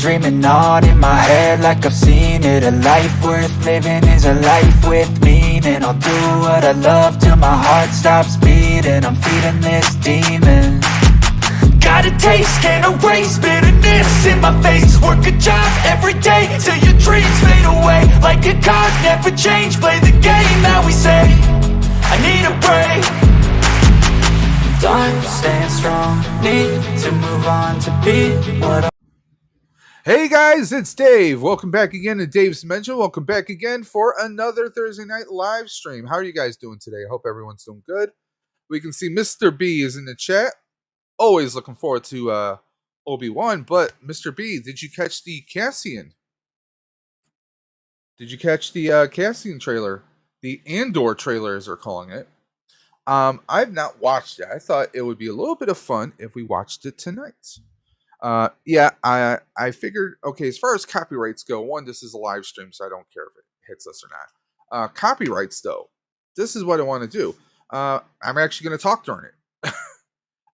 dreaming on in my head like I've seen it. A life worth living is a life with meaning. I'll do what I love till my heart stops beating. I'm feeding this demon. Got a taste, can't erase bitterness in my face. Work a job every day till your dreams fade away. Like a card, never change, play the game that we say. I need a break. Time staying strong, need to move on to be what I... Hey guys, it's Dave. Welcome back again to Dave's Dimension. Welcome back again for another Thursday night live stream. How are you guys doing today? I hope everyone's doing good. We can see Mr. B is in the chat. Always looking forward to Obi-Wan, but Mr. B, did you catch the Cassian? Did you catch the Cassian trailer? The Andor trailer, as they're calling it. I've not watched it. I thought it would be a little bit of fun if we watched it tonight. Yeah, I figured, okay, as far as copyrights go, one, this is a live stream, so I don't care if it hits us or not. Copyrights, though, this is what I want to do. I'm actually going to talk during it.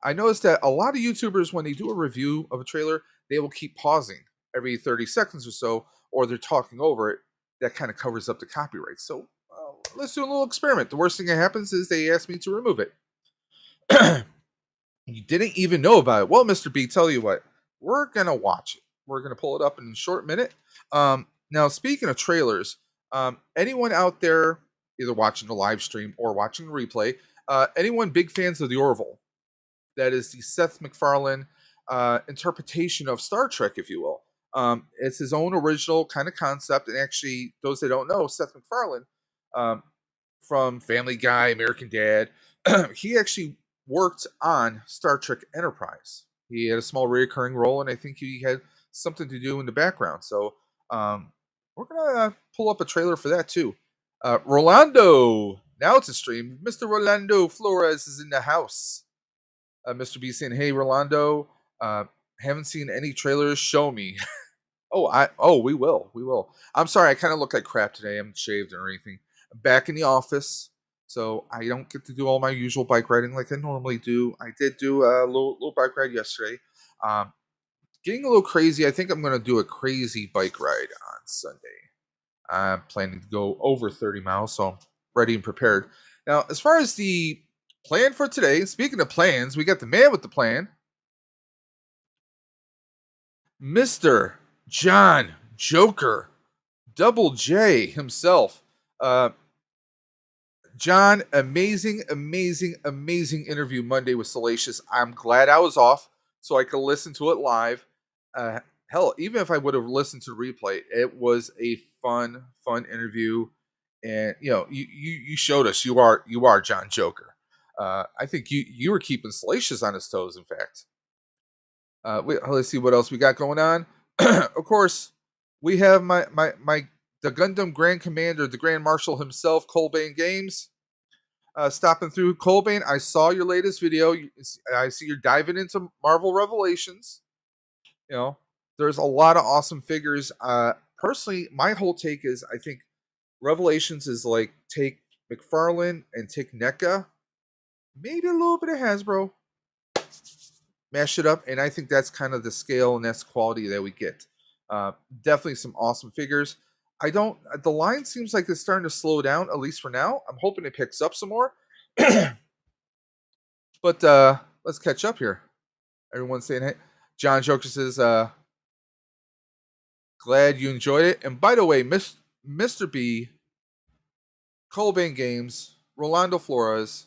I noticed that a lot of YouTubers, when they do a review of a trailer, they will keep pausing every 30 seconds or so, or they're talking over it. That kind of covers up the copyright. So let's do a little experiment. The worst thing that happens is they ask me to remove it. You didn't even know about it. Well, Mr. B, tell you what, we're going to watch it. We're going to pull it up in a short minute. Now, speaking of trailers, anyone out there either watching the live stream or watching the replay, anyone big fans of the Orville? That is the Seth MacFarlane interpretation of Star Trek, if you will. It's his own original kind of concept. And actually, those that don't know, Seth MacFarlane, from Family Guy, American Dad, he actually worked on Star Trek Enterprise. He had a small recurring role, and I think he had something to do in the background. So we're going to pull up a trailer for that, too. Rolando, now it's a stream. Mr. Rolando Flores is in the house. Mr. B saying, hey, Rolando, haven't seen any trailers. Show me. We will. I'm sorry, I kind of look like crap today. I haven't shaved or anything. I'm back in the office, so I don't get to do all my usual bike riding like I normally do. I did do a little bike ride yesterday. Getting a little crazy. I think I'm going to do a crazy bike ride on Sunday. I'm planning to go over 30 miles, so I'm ready and prepared. Now, as far as the plan for today, speaking of plans, we got the man with the plan. Mr. John Joker, Double J himself. John, amazing interview Monday with Salacious. I'm glad I was off so I could listen to it live. Hell, even if I would have listened to the replay, it was a fun interview. And you showed us you are John Joker. I think you were keeping Salacious on his toes, in fact. Let's see what else we got going on. Of course, we have the Gundam Grand Commander, the Grand Marshal himself, Colbane Games. Stopping through Colbane, I saw your latest video. I see you're diving into Marvel Revelations. There's a lot of awesome figures. Personally, my whole take is I think Revelations is like take McFarlane and take NECA, maybe a little bit of Hasbro, mash it up, and I think that's kind of the scale and that's the quality that we get. Definitely some awesome figures. The line seems like it's starting to slow down, at least for now. I'm hoping it picks up some more. But let's catch up here. Everyone's saying, hey, John Joker says, glad you enjoyed it. And by the way, Mr. B, Colbane Games, Rolando Flores,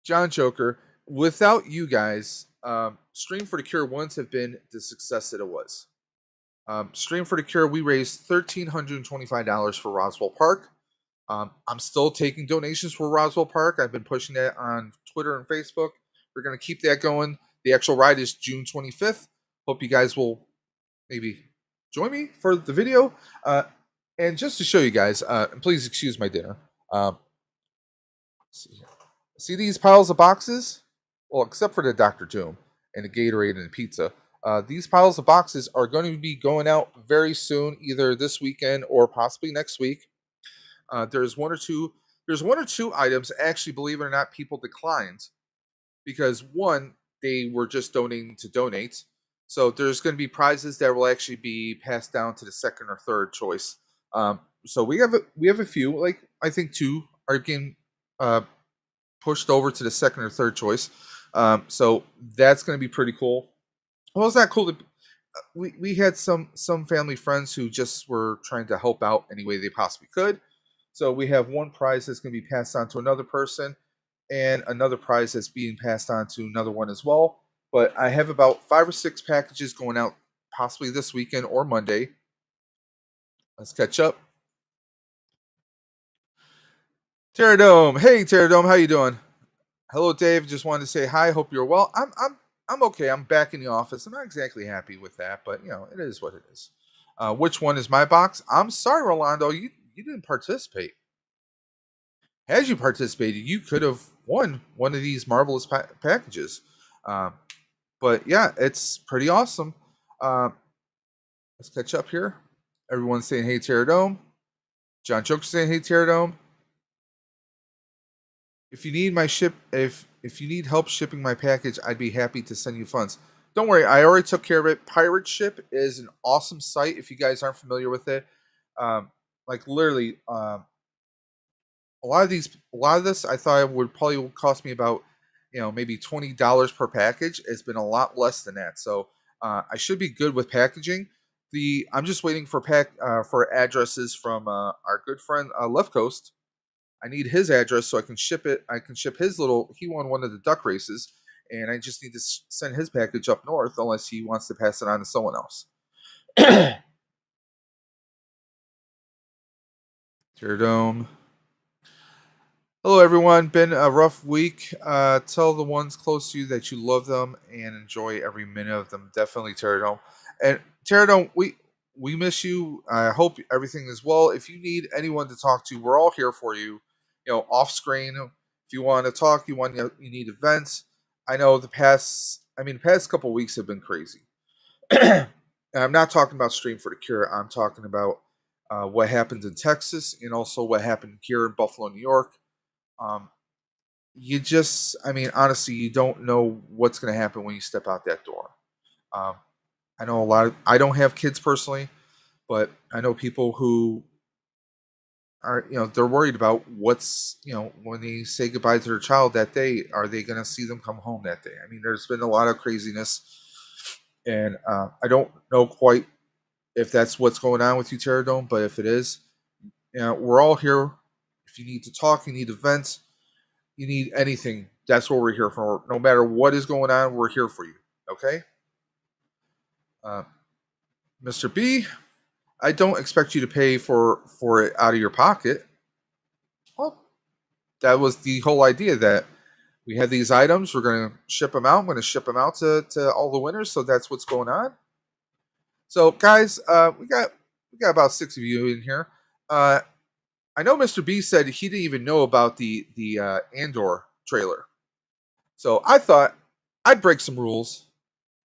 John Joker, without you guys, Stream for the Cure wouldn't have been the success that it was. Stream for the Cure, we raised $1,325 for Roswell Park. I'm still taking donations for Roswell Park. I've been pushing that on Twitter and Facebook. We're going to keep that going. The actual ride is June 25th. Hope you guys will maybe join me for the video. And just to show you guys, and please excuse my dinner. See these piles of boxes? Well, except for the Dr. Doom and the Gatorade and the pizza. These piles of boxes are going to be going out very soon, either this weekend or possibly next week. There's one or two items, actually, believe it or not, people declined because one, they were just donating to donate. So there's going to be prizes that will actually be passed down to the second or third choice. So we have a few, like I think two are getting uh, pushed over to the second or third choice. So that's going to be pretty cool. Well, it's not cool to we had some family friends who just were trying to help out any way they possibly could. So we have one prize that's going to be passed on to another person, and another prize that's being passed on to another one as well. But I have about 5 or 6 packages going out possibly this weekend or Monday. Let's catch up. Terra Dome, hey Terra Dome, how you doing? Hello, Dave. Just wanted to say hi. Hope you're well. I'm okay. I'm back in the office. I'm not exactly happy with that, but it is what it is. Which one is my box? I'm sorry, Rolando. You didn't participate. Had you participated, you could have won one of these marvelous packages. Um, but yeah, it's pretty awesome. Um, let's catch up here. Everyone's saying hey, Terra Dome. John Joker saying hey, Terra Dome. If you need if you need help shipping my package, I'd be happy to send you funds. Don't worry, I already took care of it. Pirate Ship is an awesome site. If you guys aren't familiar with it, like literally, a lot of this I thought it would probably cost me about maybe $20 per package. It's been a lot less than that, so I should be good with packaging. I'm just waiting for for addresses from our good friend Left Coast. I need his address so I can ship it. I can ship his little. He won one of the duck races, and I just need to send his package up north, unless he wants to pass it on to someone else. Tear Dome. Hello, everyone. Been a rough week. Tell the ones close to you that you love them and enjoy every minute of them. Definitely, Terradome. And Terradome, we miss you. I hope everything is well. If you need anyone to talk to, we're all here for you. Off screen. If you want to talk, you need events. I know the past couple weeks have been crazy. And I'm not talking about Stream for the Cure. I'm talking about what happened in Texas and also what happened here in Buffalo, New York. Um, honestly, you don't know what's going to happen when you step out that door. Um, I know I don't have kids personally, but I know people who are, they're worried about when they say goodbye to their child that day, are they going to see them come home that day? I mean, there's been a lot of craziness, and I don't know quite if that's what's going on with you, Terradome, but if it is, we're all here. If you need to talk, you need to vent, you need anything, that's what we're here for. No matter what is going on, we're here for you. Okay? Uh, Mr. B, I don't expect you to pay for it out of your pocket. Well, that was the whole idea that we have these items. We're going to ship them out. I'm going to ship them out to all the winners. So that's what's going on. So, guys, we got about 6 of you in here. I know Mr. B said he didn't even know about the Andor trailer. So I thought I'd break some rules.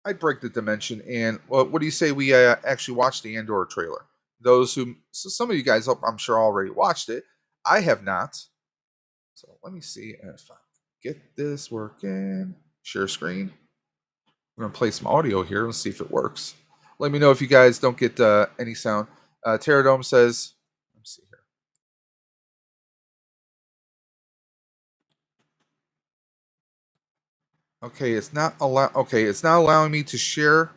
I'd break the dimension, and what do you say we actually watch the Andor trailer? So some of you guys, I'm sure, already watched it. I have not. So let me see if I get this working. Share screen. We're gonna play some audio here and see if it works. Let me know if you guys don't get any sound. Terradome says, let me see here. Okay, it's not allowing me to share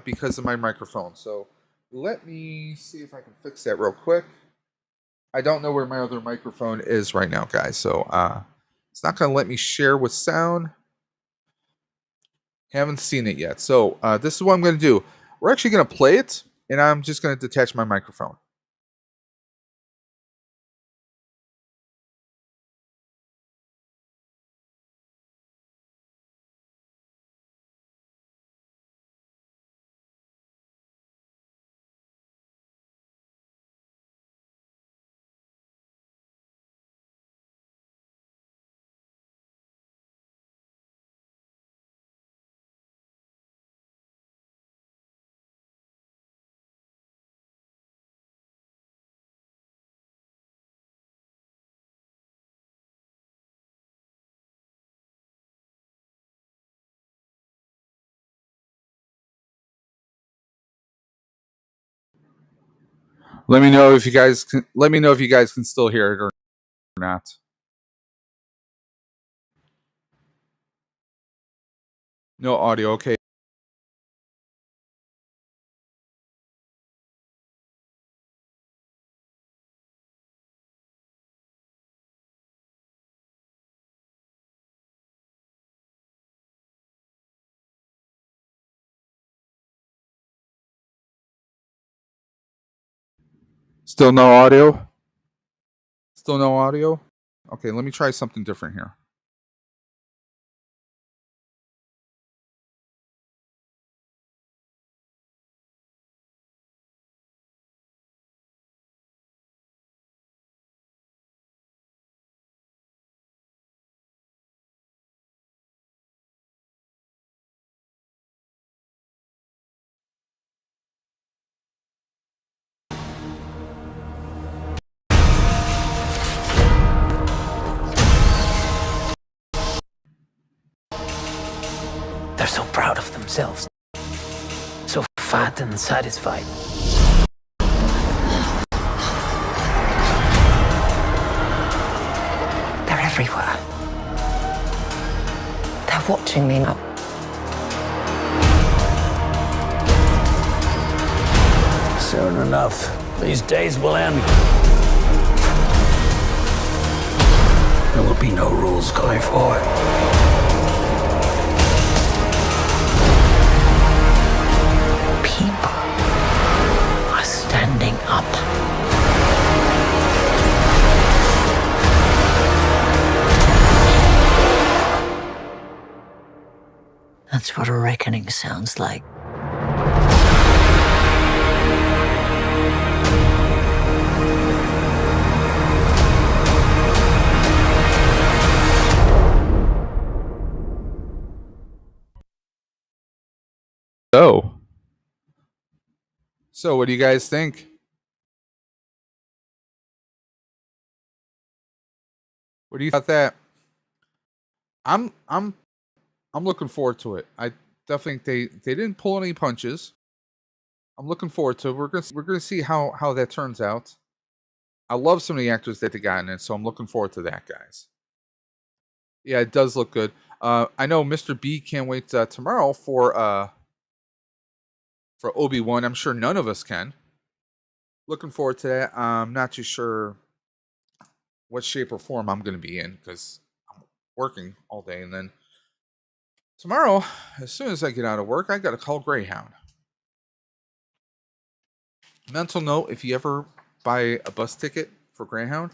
because of my microphone. So let me see if I can fix that real quick. I don't know where my other microphone is right now, guys. So it's not going to let me share with sound. Haven't seen it yet. So this is what I'm going to do. We're actually going to play it, and I'm just going to detach my microphone. Let me know if you guys can, let me know if you guys can still hear it or not. No audio. Okay. Still no audio? Still no audio? Okay, let me try something different here. They're so proud of themselves. So fat and satisfied. They're everywhere. They're watching me now. Soon enough, these days will end. There will be no rules going forward. People are standing up. That's what a reckoning sounds like. So what do you guys think? What do you think about that? I'm looking forward to it. I definitely think they didn't pull any punches. I'm looking forward to it. We're gonna see how that turns out. I love some of the actors that they got in it, so I'm looking forward to that, guys. Yeah, it does look good. I know Mr. B can't wait tomorrow for Obi-Wan. I'm sure none of us can. Looking forward to that. I'm not too sure what shape or form I'm going to be in because I'm working all day, and then tomorrow, as soon as I get out of work, I got to call Greyhound. Mental note: if you ever buy a bus ticket for Greyhound,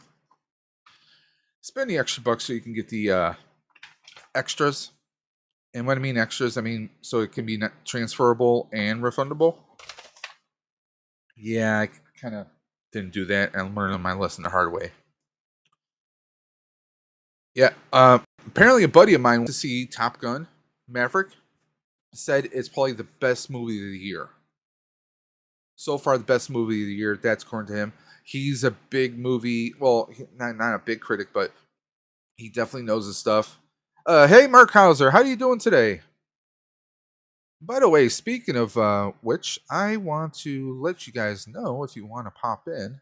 spend the extra bucks so you can get the extras. And when I mean extras, I mean so it can be transferable and refundable. Yeah, I kind of didn't do that, and I'm learning my lesson the hard way. Yeah, apparently a buddy of mine went to see Top Gun Maverick. Said it's probably the best movie of the year. So far, the best movie of the year. That's according to him. He's a big movie. Well, not a big critic, but he definitely knows his stuff. Hey, Mark Hauser, how are you doing today? By the way, speaking of which, I want to let you guys know if you want to pop in.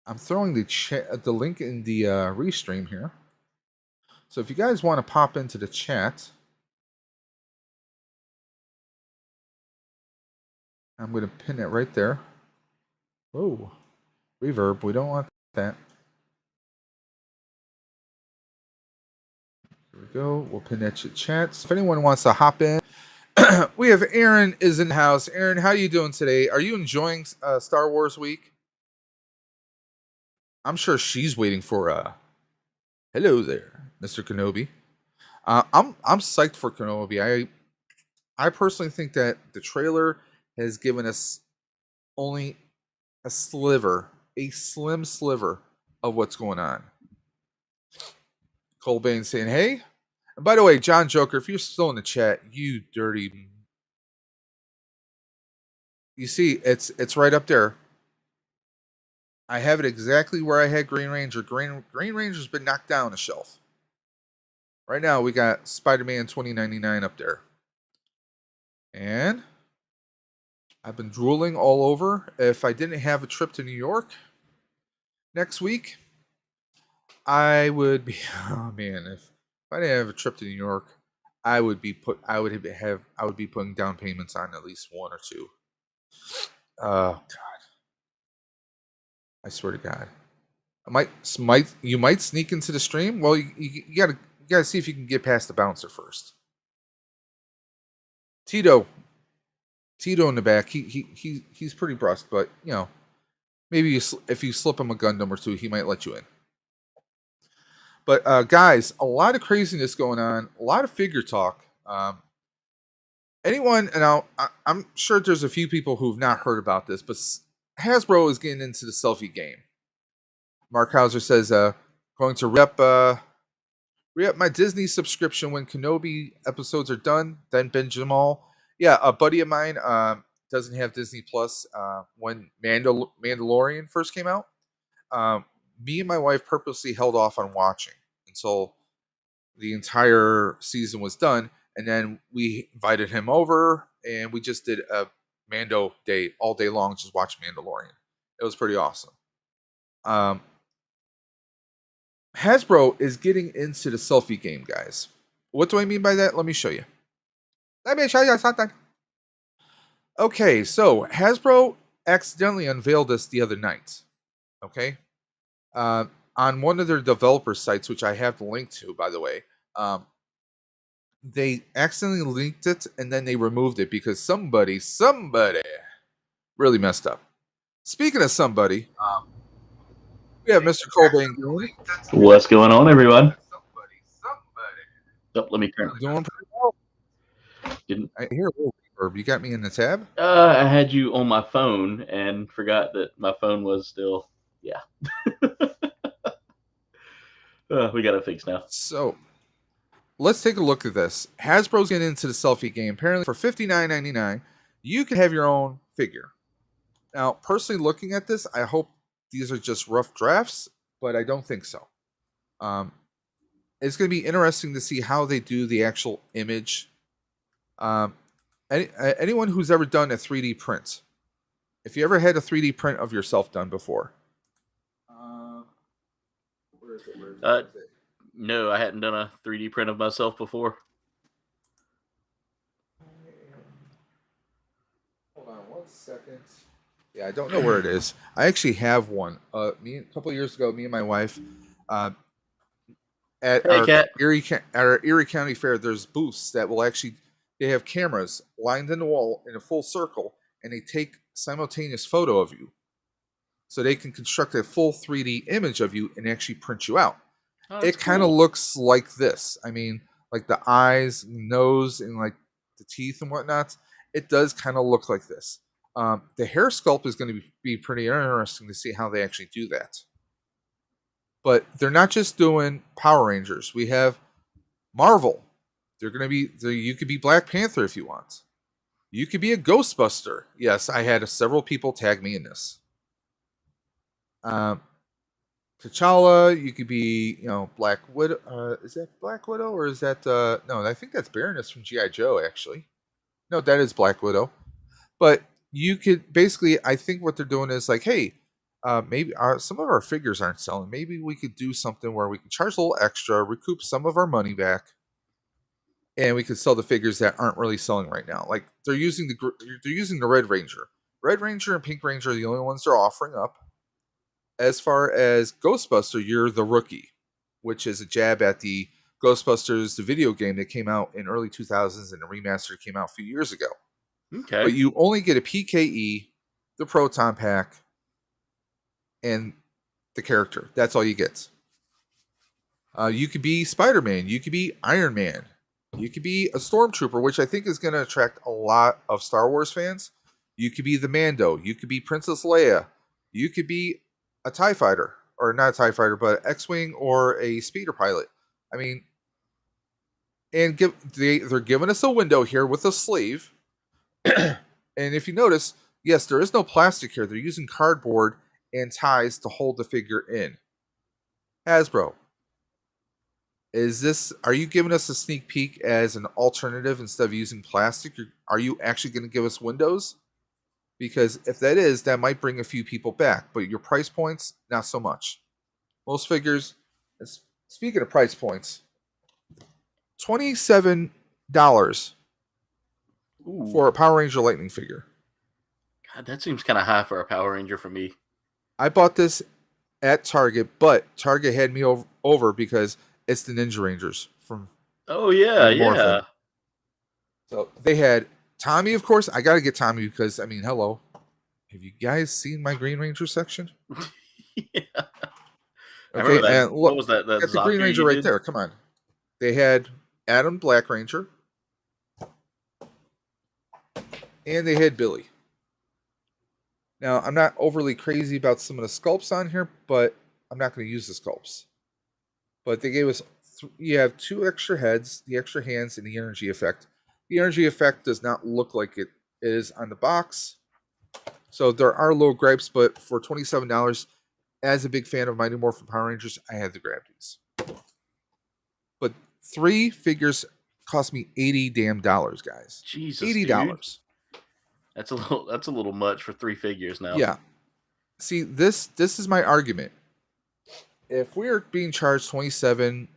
I'm throwing the link in the restream here. So if you guys want to pop into the chat, I'm going to pin it right there. Whoa, reverb. We don't want that. Here we go. We'll pin that to chat. If anyone wants to hop in, we have Aaron is in the house. Aaron, how are you doing today? Are you enjoying Star Wars Week? I'm sure she's waiting for hello there, Mr. Kenobi. I'm psyched for Kenobi. I personally think that the trailer has given us only a slim sliver of what's going on. Cole Bain saying, "Hey." And by the way, John Joker, if you're still in the chat, you dirty. You see, it's right up there. I have it exactly where I had Green Ranger. Green Ranger's been knocked down a shelf. Right now, we got Spider-Man 2099 up there. And I've been drooling all over. If I didn't have a trip to New York next week, I would be. Oh man, if I didn't have a trip to New York, I would be putting down payments on at least one or two. God, I swear to God, you might sneak into the stream. Well, you gotta see if you can get past the bouncer first. Tito in the back. He's pretty brusque, but maybe if you slip him a Gundam or two, he might let you in. But guys, a lot of craziness going on, a lot of figure talk. I'm sure there's a few people who've not heard about this, but Hasbro is getting into the selfie game. Mark Hauser says, going to re-up my Disney subscription when Kenobi episodes are done, then binge them all. Yeah, a buddy of mine doesn't have Disney Plus. When Mandalorian first came out, me and my wife purposely held off on watching until the entire season was done, and then we invited him over, and we just did a Mando day all day long, just watching Mandalorian. It was pretty awesome. Hasbro is getting into the selfie game, guys. What do I mean by that? Let me show you. Let me show you something. Okay, so Hasbro accidentally unveiled this the other night. Okay, on one of their developer sites, which I have the link to, by the way. They accidentally linked it and then they removed it because somebody really messed up. Speaking of somebody, we have Mr. Colbane. What's going on, everyone? Oh, let me turn. Doing pretty well. I hear a little reverb. You got me in the tab? I had you on my phone and forgot that my phone was still. Yeah. We got it fixed now. So let's take a look at this. Hasbro's getting into the selfie game. Apparently, for $59.99, you can have your own figure. Now, personally looking at this, I hope these are just rough drafts, but I don't think so. It's going to be interesting to see how they do the actual image. Anyone who's ever done a 3D print, if you ever had a 3D print of yourself done before. Where is it? No, I hadn't done a 3D print of myself before. Hold on 1 second. Yeah, I don't know where it is. I actually have one. A couple of years ago, me and my wife, at our Erie County Fair, there's booths that will actually, they have cameras lined in the wall in a full circle, and they take simultaneous photo of you, so they can construct a full 3D image of you and actually print you out. It kind of looks like this. I mean, like the eyes, nose, and like the teeth and whatnot. It does kind of look like this. The hair sculpt is going to be pretty interesting to see how they actually do that. But they're not just doing Power Rangers. We have Marvel. They're going to be. You could be Black Panther if you want. You could be a Ghostbuster. Yes, I had several people tag me in this. T'Challa, you could be, Black Widow. Is that Black Widow or is that no? I think that's Baroness from G.I. Joe. Actually, no, that is Black Widow. But you could basically, I think what they're doing is like, hey, maybe some of our figures aren't selling. Maybe we could do something where we can charge a little extra, recoup some of our money back, and we could sell the figures that aren't really selling right now. Like they're using the Red Ranger. Red Ranger and Pink Ranger are the only ones they're offering up. As far as Ghostbuster, you're the Rookie, which is a jab at the Ghostbusters, the video game that came out in early 2000s and the remaster came out a few years ago. Okay. But you only get a PKE, the Proton Pack, and the character. That's all you get. You could be Spider-Man. You could be Iron Man. You could be a Stormtrooper, which I think is going to attract a lot of Star Wars fans. You could be the Mando. You could be Princess Leia. You could be a TIE fighter, or not a TIE fighter, but an X-Wing or a speeder pilot. I mean, and they're giving us a window here with a sleeve. And if you notice, yes, there is no plastic here. They're using cardboard and ties to hold the figure in. Hasbro, are you giving us a sneak peek as an alternative instead of using plastic? Are you actually going to give us windows? Because if that is, that might bring a few people back. But your price points, not so much. Most figures, speaking of price points, $27 Ooh, for a Power Ranger Lightning figure. God, that seems kind of high for a Power Ranger for me. I bought this at Target, but Target had me over because it's the Ninja Rangers from Oh yeah, Morphin. yeah. So they had Tommy, of course. I got to get Tommy because, I mean, hello. Have you guys seen my Green Ranger section? Yeah. I Okay, remember that. and look, What was that? That got the Green Zaku Ranger you right did? there. Come on. They had Adam Black Ranger, and they had Billy. Now, I'm not overly crazy about some of the sculpts on here, but I'm not going to use the sculpts. But they gave us, you have 2 extra heads, the extra hands, and the energy effect. The energy effect does not look like it is on the box. So there are little gripes, but for $27, as a big fan of Mighty Morphin Power Rangers, I had to grab these. But 3 figures cost me $80 damn dollars, guys. Jesus, $80. dude. That's a little much for 3 figures now. Yeah. See, this is my argument. If we're being charged $27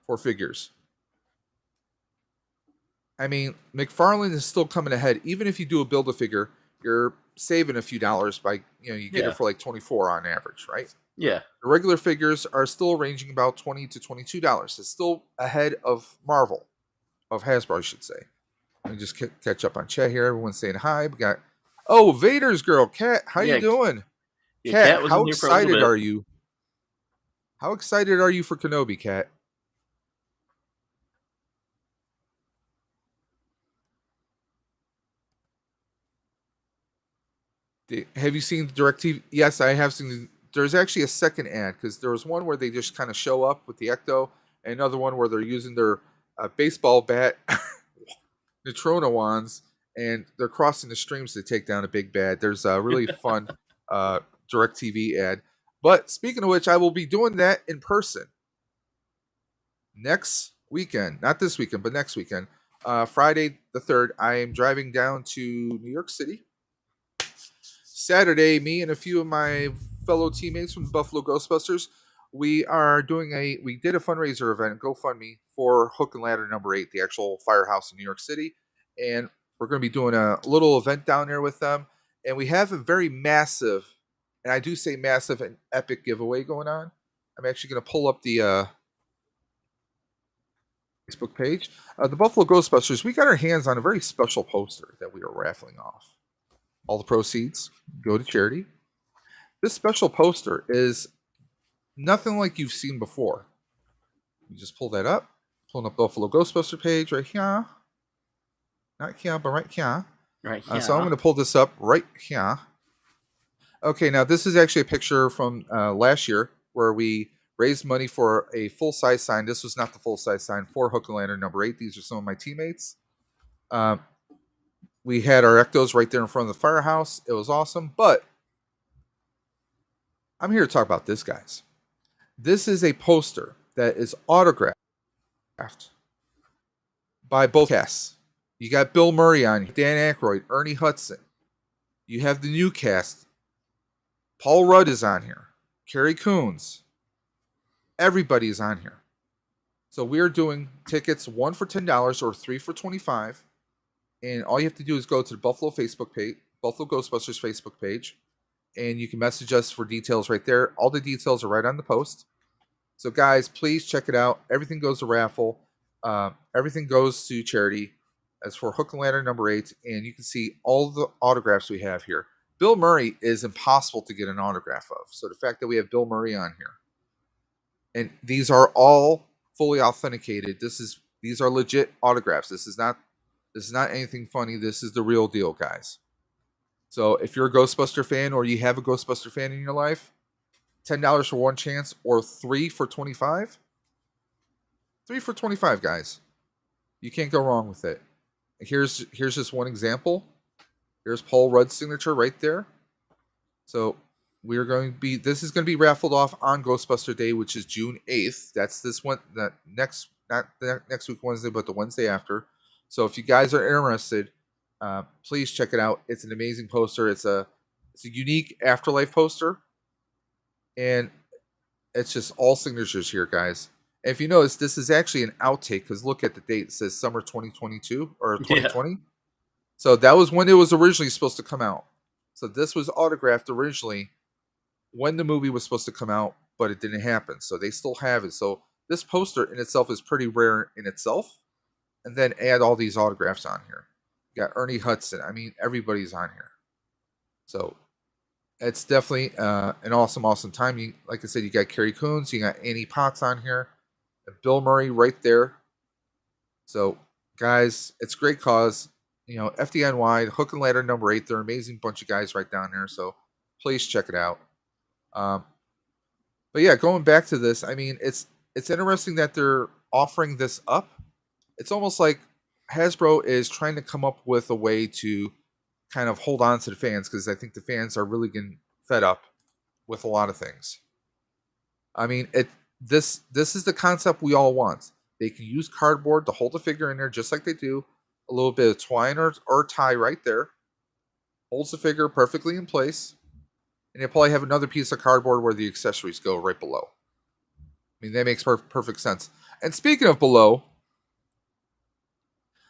for figures, I mean, McFarlane is still coming ahead. Even if you do a Build-A-Figure, you're saving a few dollars by, you get it for like 24 on average, right? Yeah. The regular figures are still ranging about $20 to $22. It's still ahead of Marvel, of Hasbro, I should say. Let me just catch up on chat here. Everyone's saying hi. We got, Vader's girl, Kat. How Yeah, you doing? Yeah, Kat, Kat was how in here for a little excited bit. are you? How excited are you for Kenobi, Kat? Have you seen the DirecTV? Yes, I have seen. There's actually a second ad because there was one where they just kind of show up with the Ecto, and another one where they're using their baseball bat Neutrona wands, and they're crossing the streams to take down a big bad. There's a really fun DirecTV ad. But speaking of which, I will be doing that in person next weekend. Not this weekend, but next weekend. Friday the 3rd, I am driving down to New York City. Saturday, me and a few of my fellow teammates from the Buffalo Ghostbusters, we did a fundraiser event, GoFundMe, for Hook and Ladder number 8, the actual firehouse in New York City. And we're going to be doing a little event down there with them. And we have a very massive, and I do say massive and epic giveaway going on. I'm actually going to pull up the Facebook page. The Buffalo Ghostbusters, we got our hands on a very special poster that we are raffling off. All the proceeds go to charity. This special poster is nothing like you've seen before. You just pull that up. Pulling up Buffalo Ghostbuster page right here. Not here, but right here. Right here. So I'm going to pull this up right here. Okay, now this is actually a picture from last year where we raised money for a full-size sign. This was not the full-size sign for Hook and Lantern number 8. These are some of my teammates. We had our Ectos right there in front of the firehouse. It was awesome. But I'm here to talk about this, guys. This is a poster that is autographed by both casts. You got Bill Murray on here, Dan Aykroyd, Ernie Hudson. You have the new cast. Paul Rudd is on here. Carrie Coons. Everybody is on here. So we are doing tickets, 1 for $10 or 3 for $25. And all you have to do is go to the Buffalo Facebook page, Buffalo Ghostbusters Facebook page, and you can message us for details right there. All the details are right on the post. So guys, please check it out. Everything goes to raffle. Everything goes to charity. As for Hook and Lantern number 8, and you can see all the autographs we have here. Bill Murray is impossible to get an autograph of. So the fact that we have Bill Murray on here, and these are all fully authenticated. These are legit autographs. This is not anything funny. This is the real deal, guys. So if you're a Ghostbuster fan or you have a Ghostbuster fan in your life, $10 for one chance or 3 for $25. 3 for $25, guys. You can't go wrong with it. Here's just one example. Here's Paul Rudd's signature right there. So this is going to be raffled off on Ghostbuster Day, which is June 8th. That's this one, not the next week Wednesday, but the Wednesday after. So if you guys are interested, Please check it out. It's an amazing poster. It's a unique Afterlife poster, and it's just all signatures here, guys. And if you notice, this is actually an outtake because look at the date. It says summer 2022 or Yeah. 2020. So that was when it was originally supposed to come out. So this was autographed originally when the movie was supposed to come out, but it didn't happen. So they still have it. So this poster in itself is pretty rare in itself. And then add all these autographs on here. You got Ernie Hudson. I mean, everybody's on here. So it's definitely an awesome time. Like I said, you got Carrie Coons, you got Annie Potts on here, and Bill Murray right there. So, guys, it's a great cause. You know, FDNY, Hook and Ladder number 8. They're an amazing bunch of guys right down there. So please check it out. But yeah, going back to this, I mean, it's interesting that they're offering this up. It's almost like Hasbro is trying to come up with a way to kind of hold on to the fans because I think the fans are really getting fed up with a lot of things. I mean, this is the concept we all want. They can use cardboard to hold the figure in there just like they do. A little bit of twine or tie right there. Holds the figure perfectly in place. And you probably have another piece of cardboard where the accessories go right below. I mean, that makes perfect sense. And speaking of below,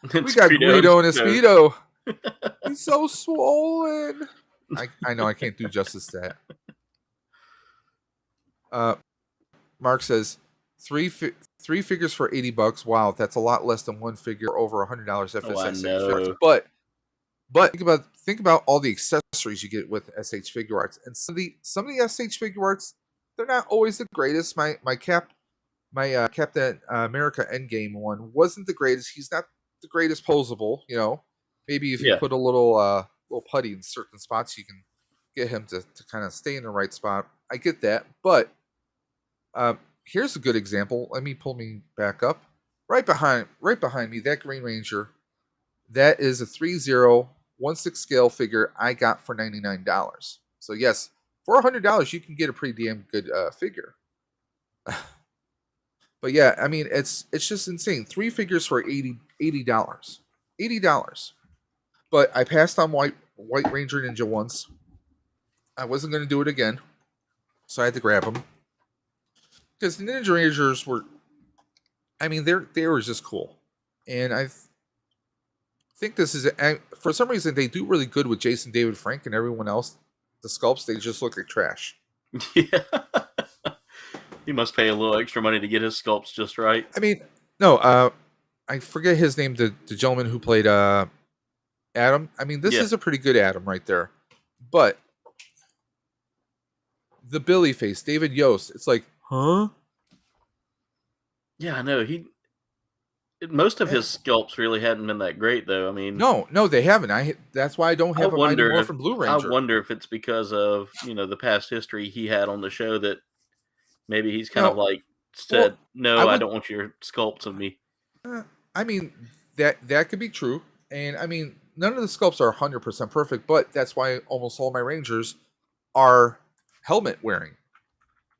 we got Guido and Espeedo. He's so swollen. I know I can't do justice to that. Mark says three figures for $80. Wow, that's a lot less than one figure over $100 FSX. But think about all the accessories you get with SH Figure Arts, and some of the SH Figure Arts, they're not always the greatest. My Captain America Endgame one wasn't the greatest. He's not the greatest posable, you know. Maybe if you put a little putty in certain spots, you can get him to kind of stay in the right spot. I get that, but here's a good example. Let me pull me back up. Right behind me, that Green Ranger, that is a 3/0 1/6 scale figure I got for $99. So yes, for $100 you can get a pretty damn good figure. But yeah, I mean it's just insane. 3 figures for $80. $80. But I passed on White Ranger Ninja once. I wasn't going to do it again, so I had to grab them because the Ninja Rangers were, I mean, they were just cool, and I think this is for some reason they do really good with Jason David Frank and everyone else. The sculpts, they just look like trash. Yeah. He must pay a little extra money to get his sculpts just right. I mean, no, I forget his name. The gentleman who played Adam. I mean, this is a pretty good Adam right there, but the Billy face, David Yost. It's like, huh? Yeah, I know. Most of his sculpts really hadn't been that great, though. I mean, no, they haven't. That's why I don't have a Mighty Morphin Blue Ranger. I wonder if it's because of the past history he had on the show that maybe he's kind of like said, "No, I don't want your sculpts of me." I mean, that could be true, and I mean, none of the sculpts are 100% perfect, but that's why almost all my Rangers are helmet wearing.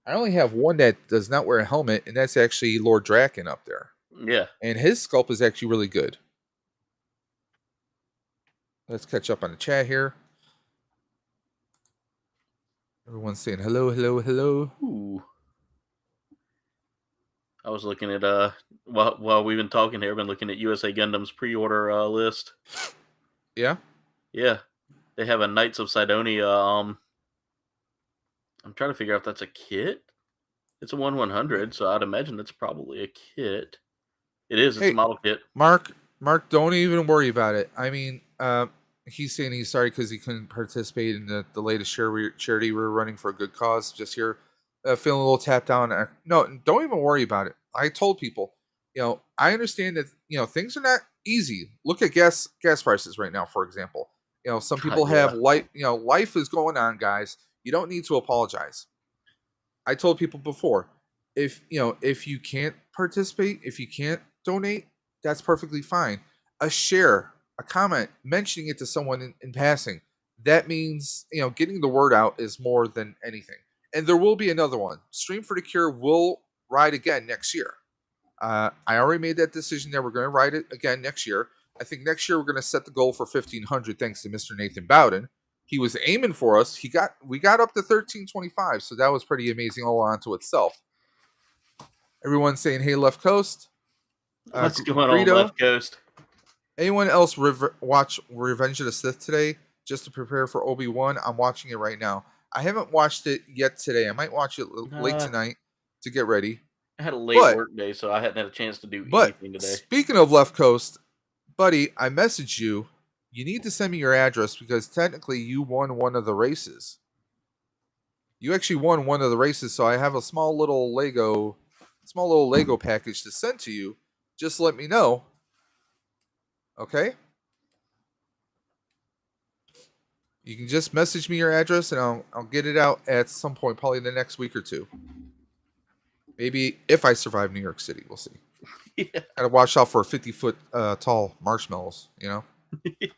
I only have one that does not wear a helmet, and that's actually Lord Draken up there. Yeah. And his sculpt is actually really good. Let's catch up on the chat here. Everyone's saying hello, hello, hello. Ooh. I was looking at while we've been talking here, I've been looking at USA Gundam's pre-order list. Yeah? Yeah. They have a Knights of Sidonia. I'm trying to figure out if that's a kit. It's a 1/100, so I'd imagine that's probably a kit. It is. It's a model kit. Mark, don't even worry about it. I mean, he's saying he's sorry because he couldn't participate in the latest charity we're running for a good cause. Just here, feeling a little tapped down. No, don't even worry about it. I told people, I understand that, things are not easy. Look at gas prices right now, for example. Some people have life, life is going on, guys. You don't need to apologize. I told people before, if you can't participate, if you can't donate, that's perfectly fine. A share, a comment, mentioning it to someone in passing, that means, getting the word out is more than anything. And there will be another one. Stream for the Cure will ride again next year. I already made that decision that we're going to ride it again next year. I think next year we're going to set the goal for 1,500 thanks to Mr. Nathan Bowden. He was aiming for us. We got up to 1,325, so that was pretty amazing all onto itself. Everyone's saying, hey, Left Coast. What's going on, Greedo. Left Coast? Anyone else watch Revenge of the Sith today just to prepare for Obi-Wan? I'm watching it right now. I haven't watched it yet today. I might watch it late tonight to get ready. I had a late work day, so I hadn't had a chance to do anything today. Speaking of Left Coast, buddy, I messaged you. You need to send me your address because technically you won one of the races. You actually won one of the races, so I have a small little Lego package to send to you. Just let me know. Okay? You can just message me your address and I'll get it out at some point, probably the next week or two. Maybe if I survive New York City, we'll see. Yeah. Gotta watch out for 50-foot tall marshmallows, you know? Yeah.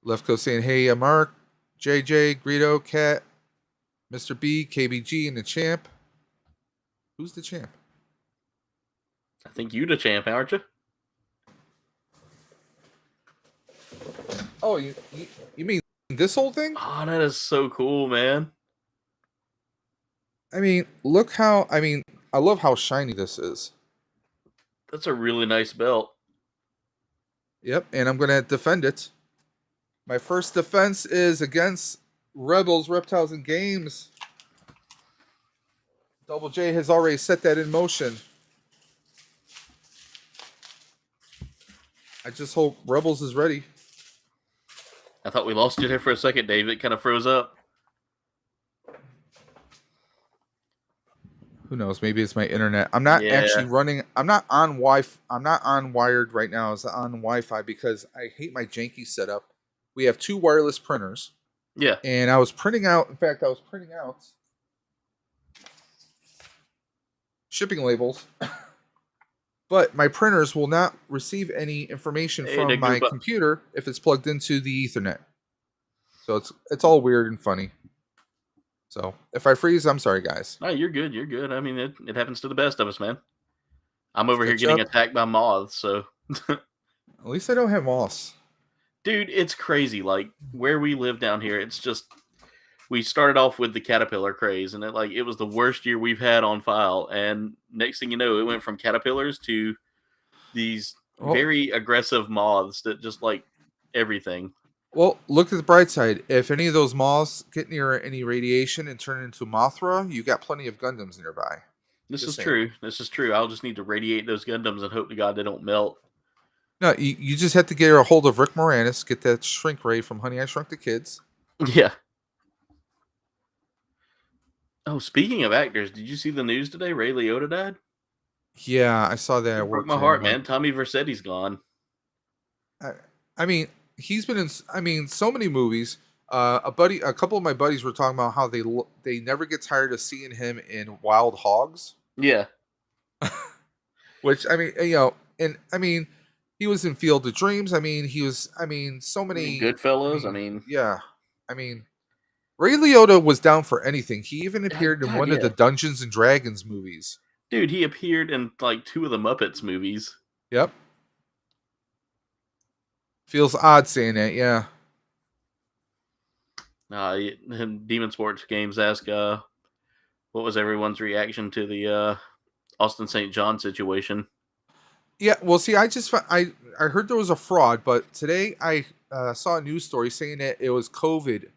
Left Coast saying, hey, Mark, JJ, Greedo, Cat, Mr. B, KBG, and the champ. Who's the champ? I think you the champ, aren't you? Oh, you mean this whole thing? Oh, that is so cool, man. I mean, I love how shiny this is. That's a really nice belt. Yep, and I'm going to defend it. My first defense is against Rebels, Reptiles, and Games. Double J has already set that in motion. I just hope Rebels is ready. I thought we lost you there for a second, Dave. It kind of froze up. Who knows? Maybe it's my internet. I'm not actually running. I'm not on Wi-Fi. I'm not on wired right now. It's on Wi-Fi because I hate my janky setup. We have 2 wireless printers. Yeah. And I was printing out. In fact, I was printing out shipping labels. But my printers will not receive any information from my computer if it's plugged into the Ethernet. So it's all weird and funny. So if I freeze, I'm sorry, guys. No, you're good. You're good. I mean, it happens to the best of us, man. I'm over here getting attacked by moths, so. At least I don't have moths. Dude, it's crazy. Like, where we live down here, it's just... We started off with the caterpillar craze, and it was the worst year we've had on file. And next thing you know, it went from caterpillars to these very aggressive moths that just like everything. Well, look at the bright side. If any of those moths get near any radiation and turn into Mothra, you got plenty of Gundams nearby. This is true. This is true. I'll just need to radiate those Gundams and hope to God they don't melt. No, you just have to get a hold of Rick Moranis, get that shrink ray from Honey, I Shrunk the Kids. Yeah. Oh, speaking of actors, did you see the news today? Ray Liotta died? Yeah, I saw that. It broke my heart, man. Tommy Vercetti's gone. I mean, he's been in, so many movies. A couple of my buddies were talking about how they never get tired of seeing him in Wild Hogs. Yeah. Which, I mean, he was in Field of Dreams. I mean, so many... Goodfellas, Yeah. I mean, Ray Liotta was down for anything. He even appeared in one of the Dungeons and Dragons movies. Dude, he appeared in, 2 of the Muppets movies. Yep. Feels odd saying that, yeah. Demon Sports Games ask, what was everyone's reaction to the Austin St. John situation? Yeah, well, see, I heard there was a fraud, but today I saw a news story saying that it was COVID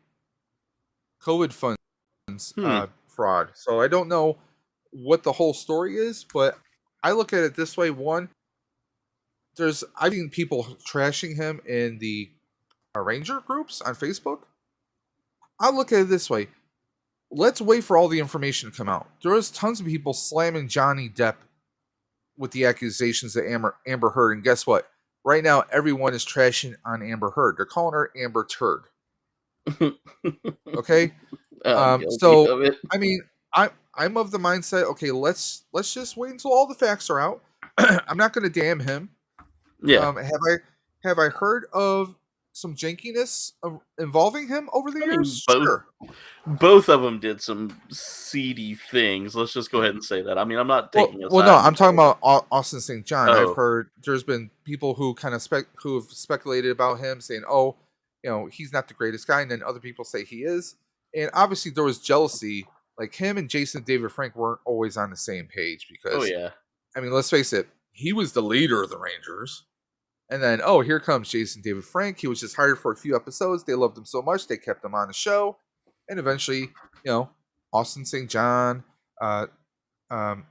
funds fraud. So I don't know what the whole story is, but I look at it this way. One, I've seen people trashing him in the Ranger groups on Facebook. I look at it this way. Let's wait for all the information to come out. There was tons of people slamming Johnny Depp with the accusations that Amber Heard, and guess what? Right now, everyone is trashing on Amber Heard. They're calling her Amber Turd. Okay, so I mean, I'm of the mindset. Okay, let's just wait until all the facts are out. I'm not going to damn him. Yeah. Have I heard of some jankiness involving him over the years? Sure. both of them did some seedy things. Let's just go ahead and say that. I mean, I'm not taking a Well, no, side. I'm talking about Austin St. John. I've Oh, heard there's been people who kind of who have speculated about him, saying, "Oh, he's not the greatest guy," and then other people say he is. And obviously, there was jealousy. Like him and Jason David Frank weren't always on the same page oh because, yeah, I mean, let's face it, he was the leader of the Rangers. And then, oh, here comes Jason David Frank. He was just hired for a few episodes. They loved him so much, they kept him on the show. And eventually, Austin St. John, uh, um,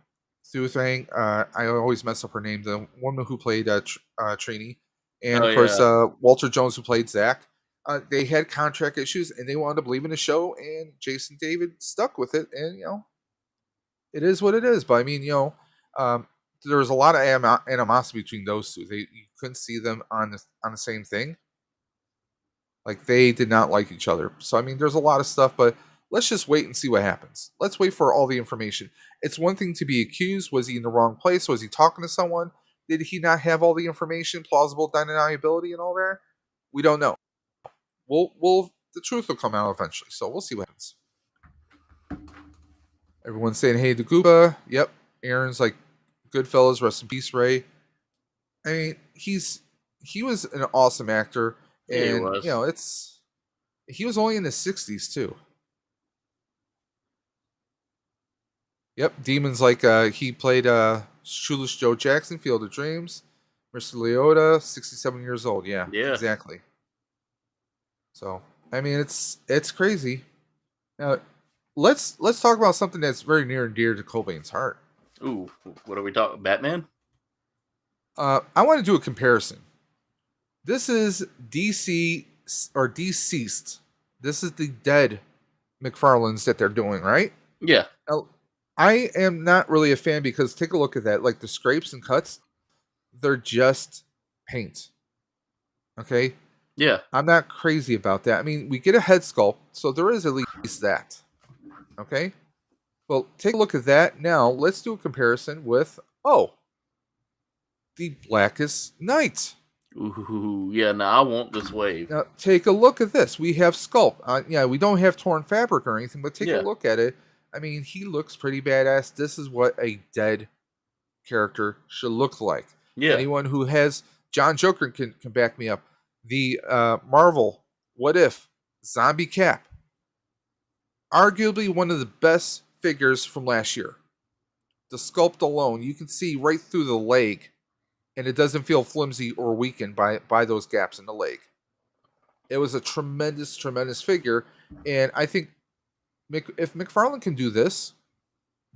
Sue Thang, I always mess up her name, the woman who played Trini. And oh of course, yeah, Walter Jones, who played Zach. They had contract issues and they wanted to believe in the show. And Jason David stuck with it. And, it is what it is. But I mean, um, there was a lot of animosity between those two. You couldn't see them on the same thing. Like they did not like each other. So I mean, there's a lot of stuff, but let's just wait and see what happens. Let's wait for all the information. It's one thing to be accused. Was he in the wrong place? Was he talking to someone? Did he not have all the information, plausible deniability, and all that? We don't know. The truth will come out eventually. So we'll see what happens. Everyone's saying, "Hey, the Gooba." Yep, Aaron's like, "Goodfellas, rest in peace, Ray." I mean, he was an awesome actor, yeah, he and was. he was only in his 60s too. Yep, Demon's like he played Shoeless Joe Jackson, Field of Dreams, Mr. Liotta, 67 years old. Yeah, Yeah. exactly. So I mean, it's crazy. Now, let's talk about something that's very near and dear to Cobain's heart. Ooh, what are we talking? Batman? I want to do a comparison. This is DC or deceased. This is the dead McFarlanes that they're doing, right? Yeah, Now, I am not really a fan because take a look at that. Like the scrapes and cuts, they're just paint. Okay? yeah. I'm not crazy about that. I mean, we get a head sculpt, so there is at least that. Okay? Well, take a look at that. Now, let's do a comparison with, the Blackest Night. Ooh, yeah. Now I want this wave. Now, take a look at this. We have sculpt. Yeah, we don't have torn fabric or anything, but take Yeah. a look at it. I mean, he looks pretty badass. This is what a dead character should look like. Yeah, Anyone who has John Joker can back me up. The Marvel What If Zombie Cap, arguably one of the best figures from last year. The sculpt alone, you can see right through the leg, and it doesn't feel flimsy or weakened by those gaps in the leg. It was a tremendous figure, and I think if McFarlane can do this,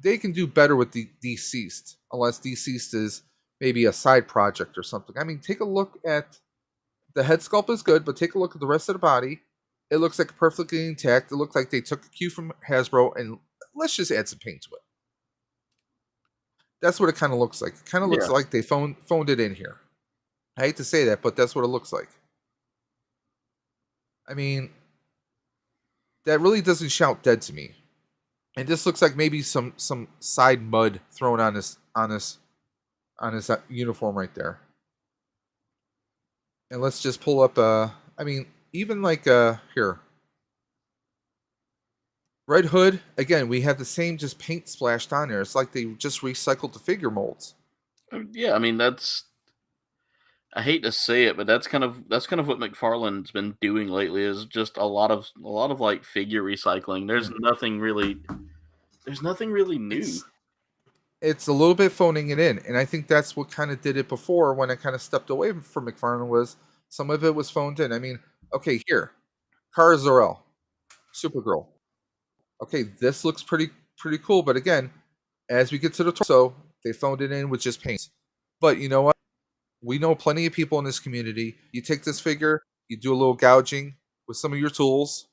they can do better with the Deceased, unless Deceased is maybe a side project or something. I mean, take a look at the head sculpt is good, but take a look at the rest of the body. It looks like perfectly intact. It looks like they took a cue from Hasbro and let's just add some paint to it. That's what it kind of looks like. It kind of looks Yeah. like they phoned it in here. I hate to say that, but that's what it looks like. I mean, that really doesn't shout dead to me. And this looks like maybe some side mud thrown on his uniform right there. And let's just pull up I mean, even like here. Red Hood, again, we have the same just paint splashed on there. It's like they just recycled the figure molds. Yeah. I mean, that's. I hate to say it, but that's kind of what McFarlane's been doing lately. Is just a lot of like figure recycling. There's nothing really. There's nothing really new. It's a little bit phoning it in, and I think that's what kind of did it before when I kind of stepped away from McFarlane was some of it was phoned in. I mean, okay, here, Kara Zor-El, Supergirl. Okay, this looks pretty cool, but again, as we get to the torso, they phoned it in with just paint. But you know what? We know plenty of people in this community. You take this figure, you do a little gouging with some of your tools,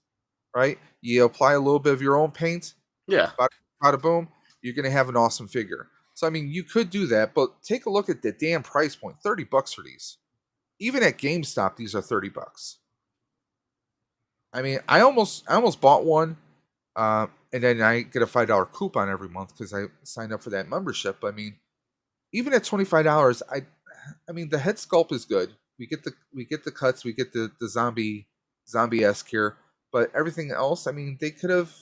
right? You apply a little bit of your own paint, Yeah. bada boom, you're going to have an awesome figure. So, I mean, you could do that, but take a look at the damn price point. $30 for these. Even at GameStop, these are $30. I mean, I almost bought one, and then I get a $5 coupon every month because I signed up for that membership. I mean, even at $25, I mean, the head sculpt is good. We get the cuts, we get the zombie-esque here. But everything else, I mean, they could have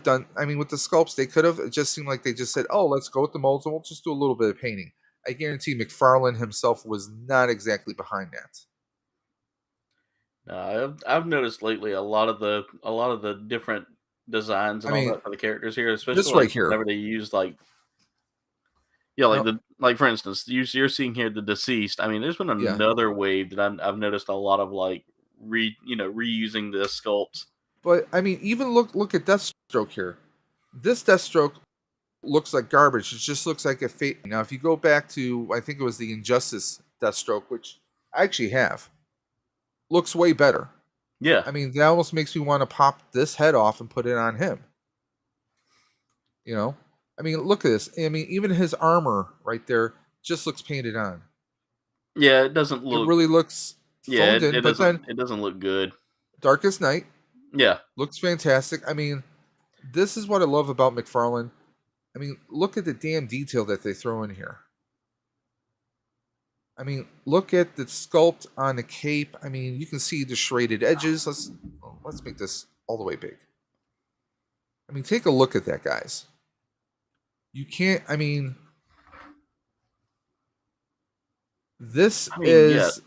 done. I mean, with the sculpts, they could have. It just seemed like they just said, "Oh, let's go with the molds, and we'll just do a little bit of painting." I guarantee McFarlane himself was not exactly behind that. I've noticed lately a lot of the different designs I and all mean, that for the characters here, this especially right like here. whenever they use like yeah, like Now, like for instance, you're seeing here the deceased. I mean, there's been yeah, another wave that I've noticed a lot of like reusing the sculpts. but I mean, even look at Deathstroke here. This Deathstroke looks like garbage. It just looks like a fake. Now, if you go back to, I think it was the Injustice Deathstroke, which I actually have, looks way better. Yeah, I mean, that almost makes me want to pop this head off and put it on him. You know, I mean, look at this. I mean, even his armor right there just looks painted on. yeah, it doesn't It look really looks yeah, phoned in. But then it doesn't look good. Darkest Night Yeah, looks fantastic. I mean, this is what I love about McFarlane. I mean, look at the damn detail that they throw in here. I mean, look at the sculpt on the cape. I mean, you can see the serrated edges. Let's make this all the way big. I mean, take a look at that, guys. You can't. I mean, this I mean, is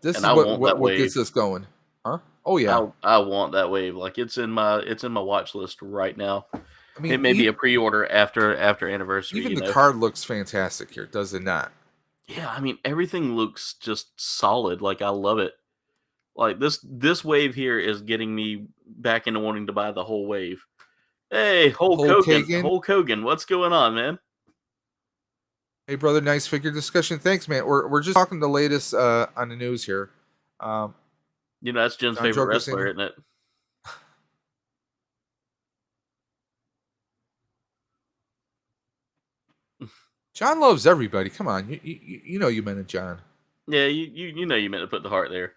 and I want that what gets wave. us going, huh? Oh yeah. I want that wave. Like it's in my watch list right now. I mean, It may be a pre-order after anniversary. even You the know. card looks fantastic here, does it not? Yeah, I mean everything looks just solid. Like I love it. Like this wave here is getting me back into wanting to buy the whole wave. Hey, Hulk Hogan. Hulk Hogan, what's going on, man? Hey, brother, nice figure discussion. Thanks, man. We're just talking the latest on the news here. You know that's Jen's John favorite Joker wrestler, singer. isn't it? John loves everybody. Come on, you know you meant it, John. Yeah, you know you meant to put the heart there.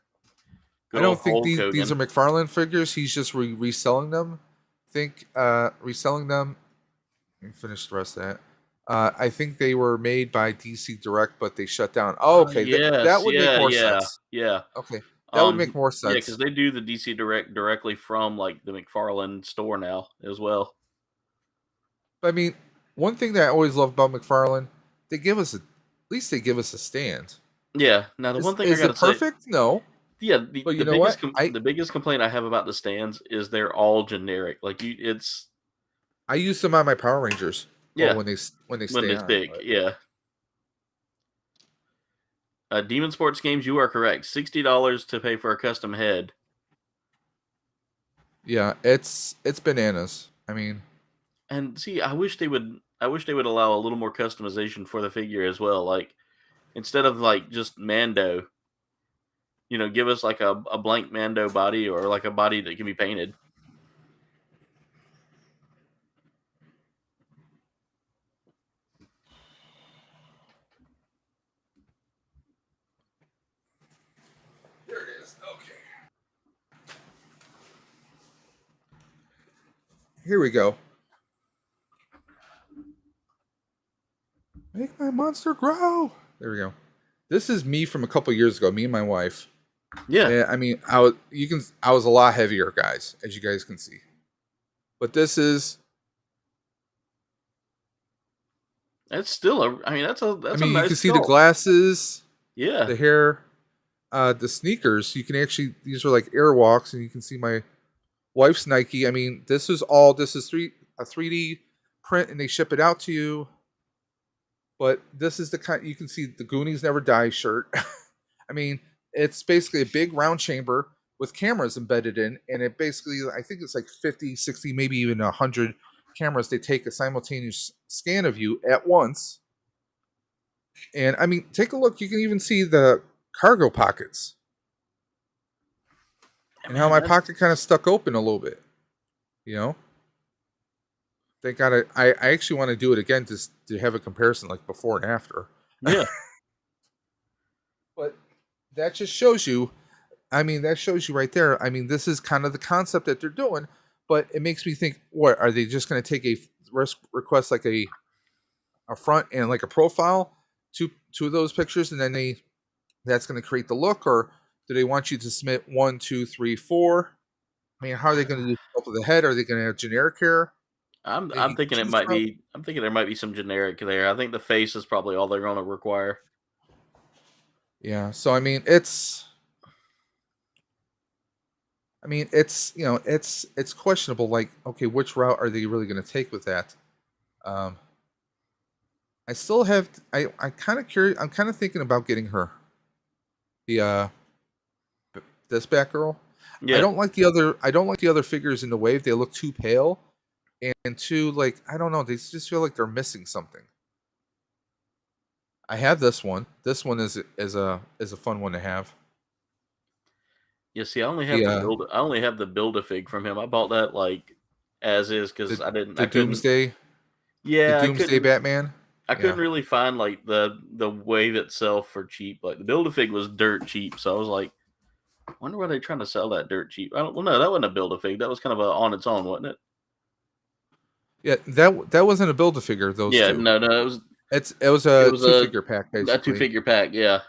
I Good don't old think Hulk these are Hogan. McFarlane figures. He's just reselling them. Think reselling them. Let me finish the rest of that. I think they were made by DC Direct, but they shut down. Oh, okay, that Yes, would make more yeah. sense. Okay, that would make more Yeah, sense. because they do the DC Direct directly from like the McFarlane store now as well. But I mean, one thing that I always love about McFarlane, they give us at least they give us a stand. Yeah. Now the one thing I Is it gotta say, perfect? No. yeah, But you know what? the biggest complaint I have about the stands is they're all generic. Like it's I use them on my Power Rangers. yeah Well, when they when stay they on. stick, But yeah. Demon Sports Games, you are correct. $60 to pay for a custom head. yeah, it's bananas. I mean, And see, I wish they would allow a little more customization for the figure as well. Like instead of like just Mando, give us like a blank Mando body or like a body that can be painted. here it is. Okay. Here we go. Make my monster grow. There we go. This is me from a couple years ago. Me and my wife. Yeah. Yeah, I mean, I was a lot heavier, guys, as you guys can see. But this is. That's still that's a I mean, nice you can see the sculpt. glasses, Yeah. the hair, the sneakers. You can actually, these are like airwalks, and you can see my wife's Nike. I mean, this is a 3D print, and they ship it out to you. But this is the kind, you can see the Goonies Never Die shirt. I mean, it's basically a big round chamber with cameras embedded in, and it basically, I think it's like 50, 60, maybe even 100 cameras. They take a simultaneous scan of you at once. And I mean, take a look. You can even see the cargo pockets and how my pocket kind of stuck open a little bit. You know, they got to. I actually want to do it again to have a comparison, like before and after. Yeah. But that just shows you. I mean, that shows you right there. I mean, this is kind of the concept that they're doing, but it makes me think: what are they just going to take a request like a front and like a profile, two of those pictures, and then that's going to create the look, or do they want you to submit 1, 2, 3, 4? I mean, how are they going to do sculpt of the head? Are they going to have generic hair? They I'm can thinking it choose might from? be. I'm thinking there might be some generic there. I think the face is probably all they're going to require. Yeah. So I mean, it's. I mean, it's it's questionable. Like, okay, which route are they really going to take with that? Um, I still have. I kind of curious. I'm kind of thinking about getting her. The this Batgirl. I Yeah. don't like the other. I don't like the other figures in the wave. They look too pale, and too like I don't know. They just feel like they're missing something. I have this one. This one is a fun one to have. Yeah. See, I only have The the build. I only have the Build a Fig from him. I bought that like as is because the I didn't. the I couldn't. Doomsday the Yeah, I Doomsday couldn't. Batman. I Yeah. couldn't really find like the wave itself for cheap. Like the Build a Fig was dirt cheap, so I was like, I wonder why they're trying to sell that dirt cheap. I don't. Well, no, that wasn't a Build a Fig. That was kind of a on its own, wasn't it? Yeah, that wasn't a build a figure. Those Yeah. two. No. No. It was. It was It a was two figure pack a two basically. figure pack. Yeah.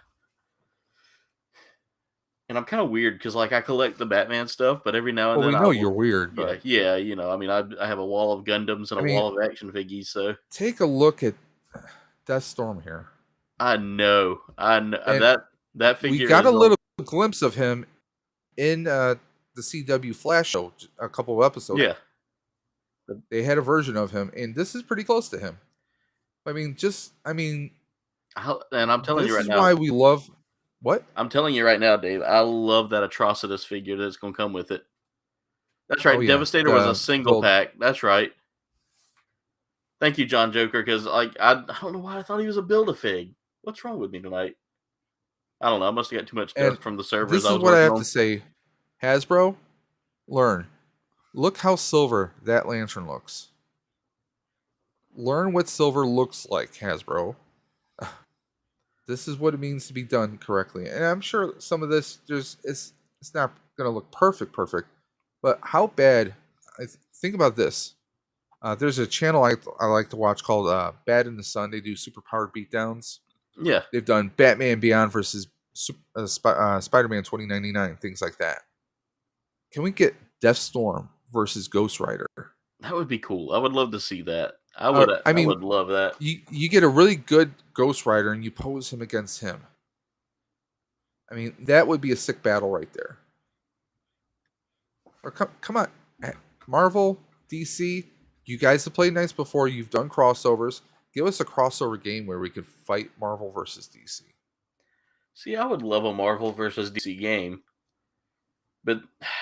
And I'm kind of weird because like I collect the Batman stuff, but every now and Well, then we I know will. you're weird, Yeah. but Yeah. You know. I mean, I have a wall of Gundams and I a mean, wall of action figures. So take a look at Deathstorm here, I know. I know and that we figure got is a on. little glimpse of him in the CW Flash show a couple of episodes. Yeah. They had a version of him, and this is pretty close to him. I mean, And I'm telling you this right is now. why we love what? I'm telling you right now, Dave. I love that Atrocitus figure that's going to come with it. That's Oh right. yeah, Devastator was a the single gold. pack. That's right. Thank you, John Joker. Because like I don't know why I thought he was a Build a Fig. What's wrong with me tonight? I don't know. I must have got too much And dust from the servers this I is was what I working have to on. say, Hasbro, learn. Look how silver that lantern looks. Learn what silver looks like, Hasbro. This is what it means to be done correctly. And I'm sure some of this it's not going to look perfect, but how bad think about this. There's a channel I like to watch called Bad in the Sun. They do super powered beatdowns. Yeah. They've done Batman Beyond versus Spider-Man 2099, things like that. Can we get Deathstorm versus Ghost Rider? That would be cool. I would love to see that. I I mean, would love that. you get a really good Ghost Rider and you pose him against him. I mean, that would be a sick battle right there. Or come on, Marvel, DC, you guys have played nice before. You've done crossovers. Give us a crossover game where we could fight Marvel versus DC. See, I would love a Marvel versus DC game, but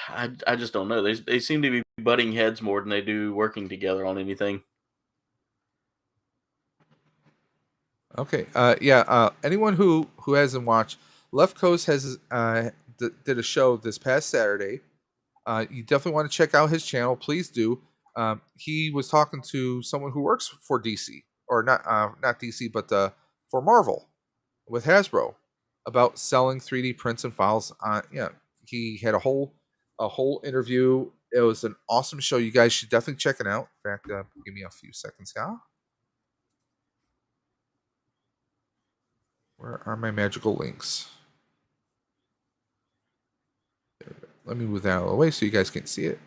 I just don't know. They seem to be butting heads more than they do working together on anything. Okay. Yeah. Anyone who hasn't watched, Left Coast has did a show this past Saturday. You definitely want to check out his channel. Please do. He was talking to someone who works for DC, or not DC, but for Marvel with Hasbro about selling 3D prints and files. Yeah, he had a whole interview. It was an awesome show. You guys should definitely check it out. In fact, give me a few seconds, yeah. Where are my magical links? Let me move that out of the way so you guys can see it.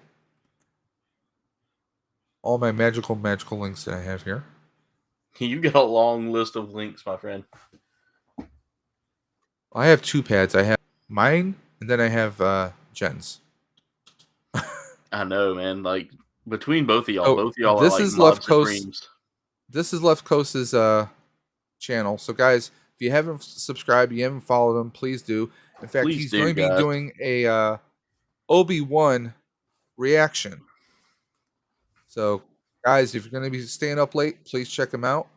All my magical links that I have here. You got a long list of links, my friend. I have two pads. I have mine, and then I have Jen's. I know, man. Like between both of y'all, Oh, are this like is mod Left Coast. supremes. This is Left Coast's channel. So, guys, if you haven't subscribed, you haven't followed him, please do. In fact, Please he's do, going to be guys. doing a Obi-Wan reaction. So, guys, if you're going to be staying up late, please check him out.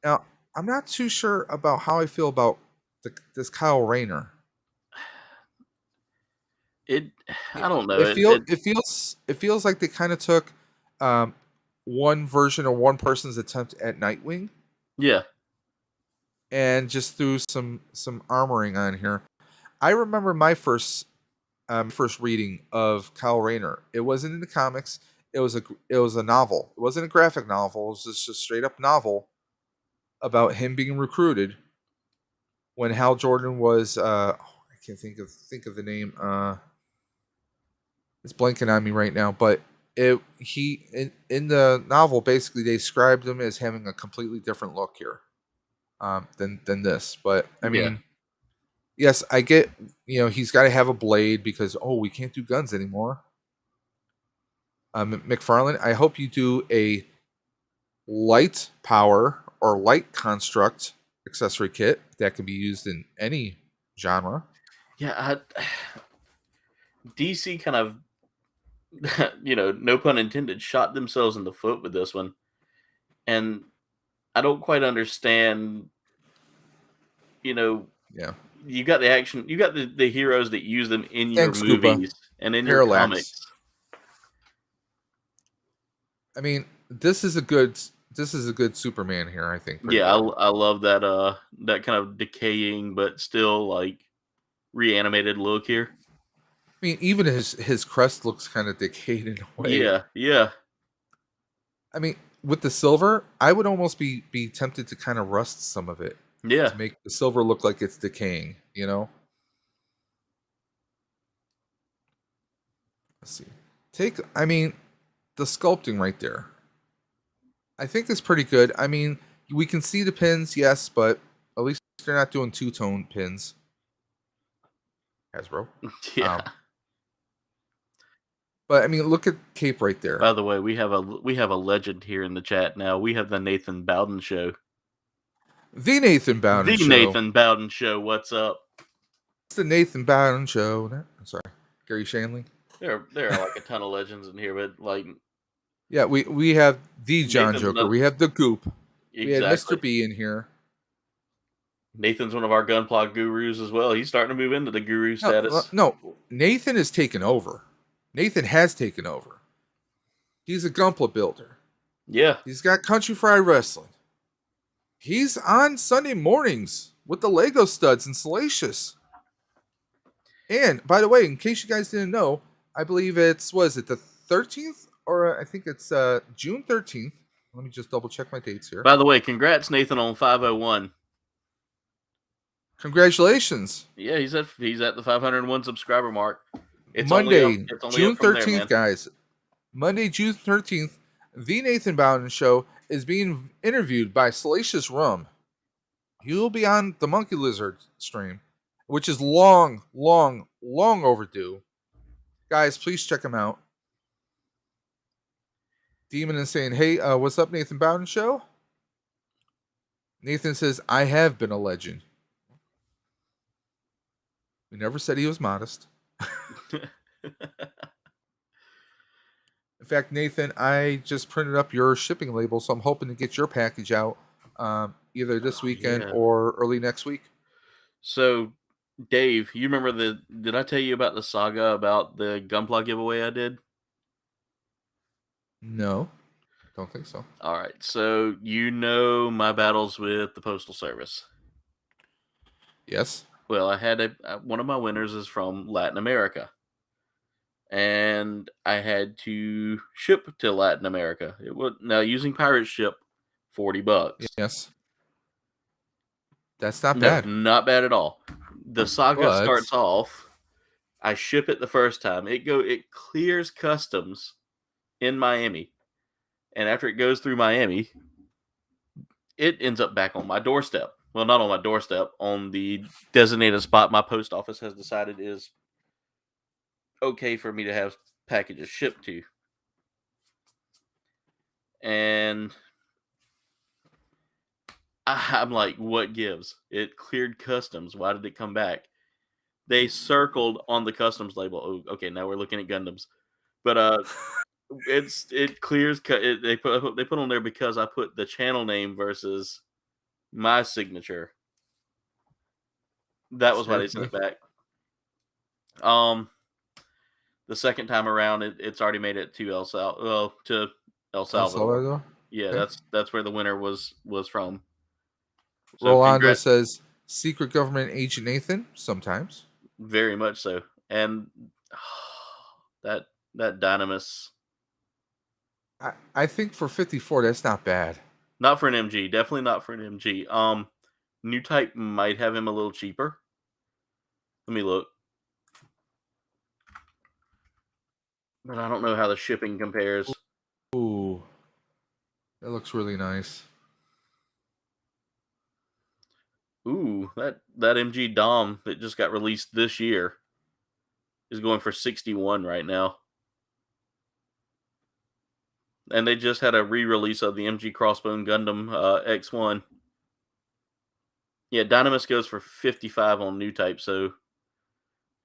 Now, I'm not too sure about how I feel about this Kyle Rayner. I don't know. It feels like they kind of took one version or one person's attempt at Nightwing. Yeah. And just threw some armoring on here. I remember my first reading of Kyle Rayner. It wasn't in the comics. It was a novel. It wasn't a graphic novel. It was just a straight up novel about him being recruited when Hal Jordan was I can't think of the name. It's blanking on me right now, but in the novel basically they described him as having a completely different look here than this. But I Yeah. mean, yes, I get, he's got to have a blade because we can't do guns anymore. McFarlane, I hope you do a light power or light construct accessory kit that can be used in any genre. Yeah, DC kind of, no pun intended, shot themselves in the foot with this one. And I don't quite understand, Yeah. you got the action, you got the heroes that use them in your Thanks, Koopa. movies and in your Parallax. comics. I mean, this is a good Superman here, I think. pretty Yeah, good. I love that that kind of decaying but still like reanimated look here. I mean, even his crest looks kind of decayed in a way. Yeah, yeah. I mean, with the silver, I would almost be tempted to kind of rust some of it Yeah. to make the silver look like it's decaying, Let's see. I mean, the sculpting right there. I think is pretty good. I mean, we can see the pins, yes, but at least they're not doing two-tone pins. Hasbro. Yeah. But I mean, look at Cape right there. By the way, we have a legend here in the chat now. We have the Nathan Bowden show. The Nathan Bowden show. Nathan Bowden show. What's up? It's the Nathan Bowden show. I'm sorry, Gary Shanley. There are like a ton of legends in here, but like, yeah, we have the John Nathan's Joker. We have the Goop. exactly. We had Mr. B in here. Nathan's one of our gunpla gurus as well. He's starting to move into the guru status. No, Nathan is taken over. Nathan has taken over. He's a gunpla builder. Yeah. He's got Country Fried Wrestling. He's on Sunday mornings with the Lego Studs and Salacious. And by the way, in case you guys didn't know, I believe the 13th? Or I think it's June 13th. Let me just double check my dates here. By the way, congrats, Nathan, on 501. Congratulations. Yeah, he's at the 501 subscriber mark. It's Monday, it's only June up from 13th, there, guys. Monday, June 13th, The Nathan Bowden Show is being interviewed by Salacious Rum. He will be on the Monkey Lizard stream, which is long overdue. Guys, please check him out. Demon is saying, hey, what's up, Nathan Bowden Show? Nathan says, I have been a legend. We never said he was modest. In fact, Nathan, I just printed up your shipping label, so I'm hoping to get your package out either this weekend or early next week. So, Dave, you remember did I tell you about the saga about the Gunpla giveaway I did? No, don't think so. All right, so my battles with the Postal Service. Yes. Well, I had one of my winners is from Latin America. And I had to ship to Latin America. It was now using pirate ship, $40. Yes. That's not bad. Not bad at all. The saga starts off. I ship it the first time. It clears customs in Miami. And after it goes through Miami, it ends up back on my doorstep. Well, not on my doorstep, on the designated spot my post office has decided is okay for me to have packages shipped to. And I'm like, what gives? It cleared customs. Why did it come back? They circled on the customs label. Oh, okay, now we're looking at Gundams. But it clears. They put on there because I put the channel name versus my signature. That was why they sent it back. The second time around, it's already made it to El Salvador. Yeah, okay. That's where the winner was from. So Rolando says, secret government agent Nathan, sometimes. Very much so. And that Dynamis. I think for 54, that's not bad. Not for an MG. Definitely not for an MG. New Type might have him a little cheaper. Let me look. but I don't know how the shipping compares. Ooh, that looks really nice. Ooh, that MG Dom that just got released this year is going for 61 right now. And they just had a re-release of the MG Crossbone Gundam X1. Yeah, Dynamis goes for 55 on new type, so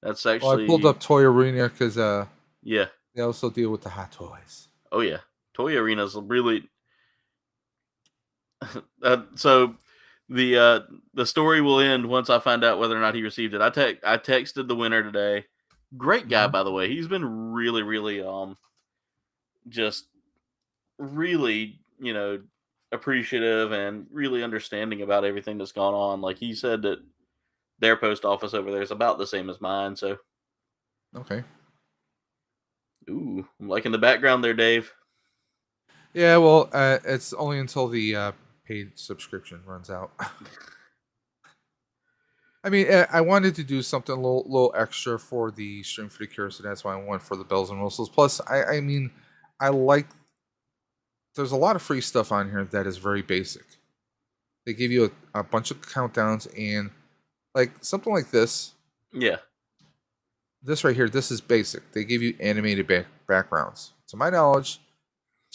that's Well, I pulled actually up Toy Arena because yeah. they also deal with the hot toys. Oh yeah. Toy Arena's really so the story will end once I find out whether or not he received it. I texted the winner today. Great guy, Mhm. by the way. He's been really just really, appreciative and really understanding about everything that's gone on. Like he said that their post office over there is about the same as mine. So, Okay. ooh, I'm liking the background there, Dave. Yeah, well, it's only until the paid subscription runs out. I mean, I wanted to do something a little extra for the stream for the cure, so that's why I went for the bells and whistles. Plus, I mean, I like. There's a lot of free stuff on here that is very basic. They give you a bunch of countdowns and like something like this. Yeah, This right here, this is basic. They give you animated backgrounds. To my knowledge,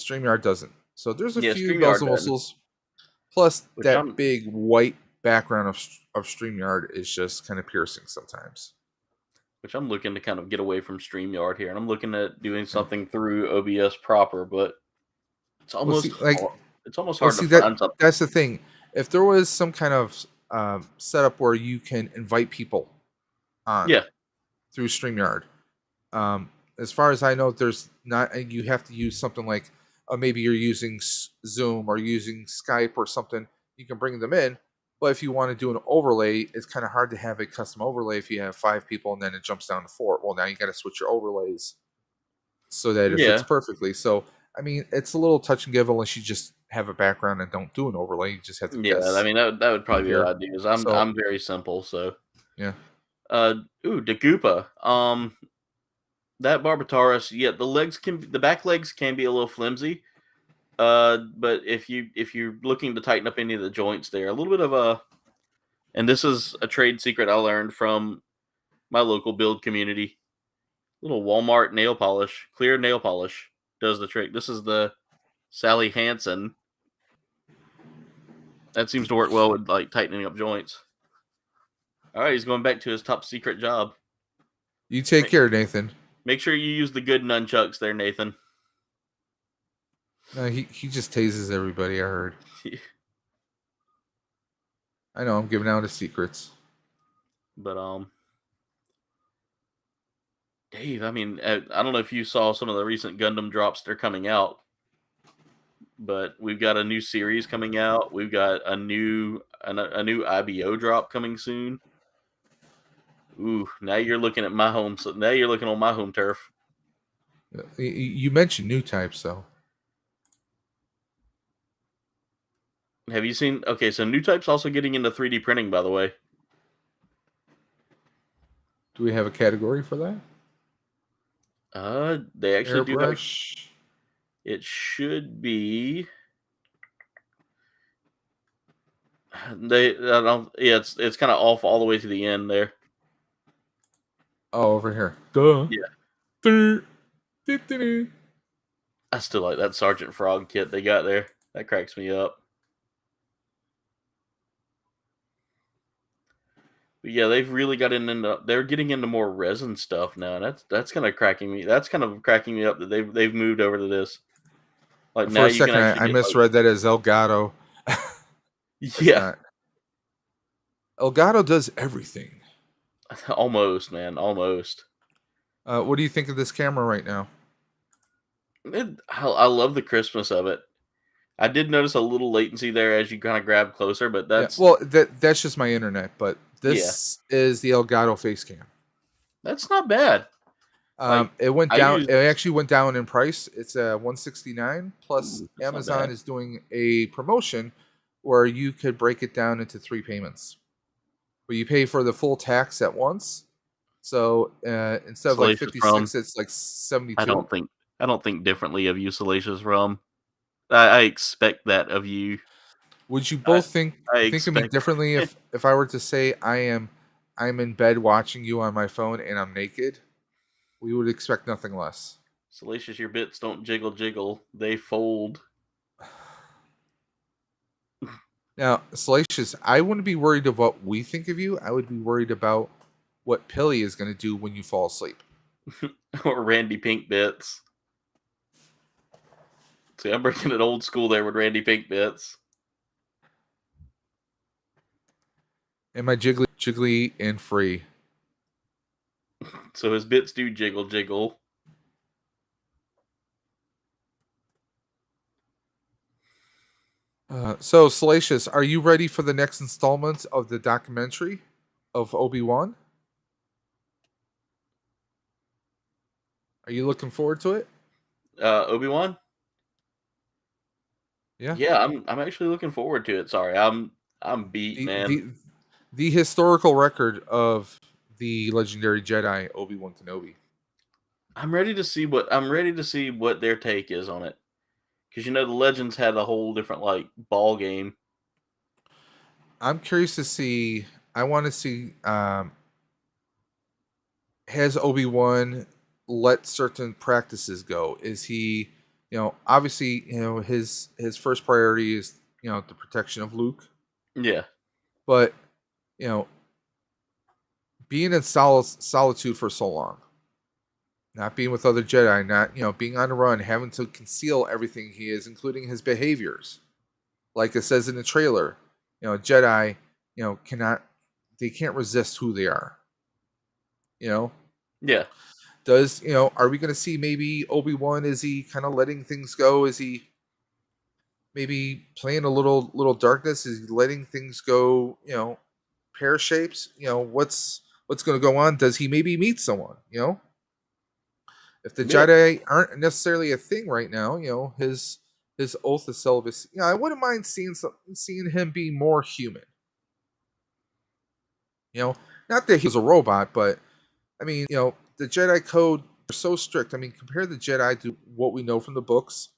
StreamYard doesn't. So there's a yeah. few bells Streamyard and doesn't. whistles. Plus, Which that I'm big white background of StreamYard is just kind of piercing sometimes. which I'm looking to kind of get away from StreamYard here, and I'm looking at doing Yeah. something through OBS proper, but it's Well, almost see, like, hard. It's almost well, hard to see find something. that's the thing. If there was some kind of setup where you can invite people on Yeah, through StreamYard, as far as I know, there's not. You have to use something like maybe you're using Zoom or using Skype or something. You can bring them in, but if you want to do an overlay, it's kind of hard to have a custom overlay if you have 5 people and then it jumps down to 4. Well, now you got to switch your overlays so that it fits yeah, perfectly. So, I mean, it's a little touch and give unless you just have a background and don't do an overlay. You just have to yeah. I guess mean, that would probably be what here. I'd do. Is I'm So, I'm very simple. So, yeah. uh, Dagupa. That Barbataurus. Yeah, the back legs can be a little flimsy. But if you're looking to tighten up any of the joints there, a little bit of a, and this is a trade secret I learned from my local build community. Little Walmart nail polish, clear nail polish, does the trick. This is the Sally Hansen. That seems to work well with like tightening up joints. All right, he's going back to his top secret job. You take Make, care, Nathan. make sure you use the good nunchucks there, Nathan. No, he just tases everybody, I heard. I know, I'm giving out his secrets. But Dave, I mean, I don't know if you saw some of the recent Gundam drops that are coming out, but we've got a new series coming out. We've got a new IBO drop coming soon. Ooh, now you're looking at my home. So now you're looking on my home turf. You mentioned new types, though. Have you seen? Okay, so new type's also getting into 3D printing, by the way. Do we have a category for that? They actually do have. Airbrush. It should be. They, I don't. Yeah, it's kind of off all the way to the end there. Oh, over here. Duh. Yeah. Yeah. I still like that Sergeant Frog kit they got there. That cracks me up. But yeah, they've really got into. They're getting into more resin stuff now, and that's kind of cracking me. That's kind of cracking me up that they've moved over to this. Like For now a you can second, actually I get misread that as Elgato. It's yeah, not. Elgato does everything. almost, man, almost. What do you think of this camera right now? I love the crispness of it. I did notice a little latency there as you kind of grab closer, but that's Yeah, well, that's just my internet, but yeah, this is the Elgato face cam. that's not bad. Like It went I down. used, It actually went down in price. It's $169. Plus, ooh, that's not Amazon bad. is doing a promotion where you could break it down into 3 payments. But you pay for the full tax at once, So instead of like Salacious Rum. 56, it's like 72. I don't think differently of you, Salacious Rum. I expect that of you. Would you I, both think I of me expect differently if I were to say I'm in bed watching you on my phone and I'm naked? We would expect nothing less. Salacious, your bits don't jiggle, they fold. Now, Salacious, I wouldn't be worried of what we think of you. I would be worried about what Pilly is going to do when you fall asleep. Or Randy Pink bits. See, I'm bringing it old school there with Randy Pink bits. Am I jiggly and free? So his bits do jiggle. So, Salacious, are you ready for the next installment of the documentary of Obi-Wan? Are you looking forward to it? Obi-Wan? Yeah. Yeah, I'm actually looking forward to it. Sorry, I'm beat, man. The historical record of the legendary Jedi Obi-Wan Kenobi. I'm ready to see what their take is on it. Because the Legends had a whole different like ball game. I'm curious to see. I want to see. Has Obi-Wan let certain practices go? Is he, obviously, his first priority is the protection of Luke. Yeah. But being in solitude for so long, not being with other Jedi, not being on the run, having to conceal everything he is, including his behaviors, like it says in the trailer, Jedi, can't resist who they are. Yeah. Are we going to see maybe Obi-Wan? Is he kind of letting things go? Is he maybe playing a little darkness? Is he letting things go? Pear shapes. What's going to go on? Does he maybe meet someone? If the Jedi aren't necessarily a thing right now, his oath of celibacy. I wouldn't mind seeing him be more human. Not that he's a robot, but I mean, the Jedi code are so strict. I mean, compare the Jedi to what we know from the books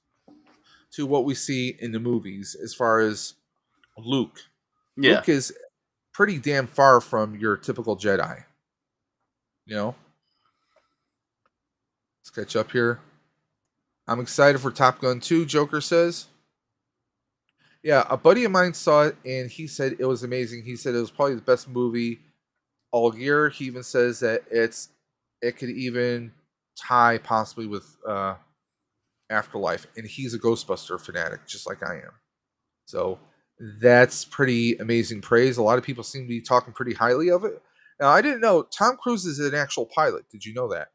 to what we see in the movies as far as Luke. Yeah. Luke is pretty damn far from your typical Jedi. Let's catch up here. I'm excited for Top Gun 2, Joker says. Yeah, a buddy of mine saw it and he said it was amazing. He said it was probably the best movie all year. He even says that it could even tie possibly with Afterlife, and he's a Ghostbuster fanatic just like I am. So that's pretty amazing praise. A lot of people seem to be talking pretty highly of it. Now, I didn't know Tom Cruise is an actual pilot. Did you know that?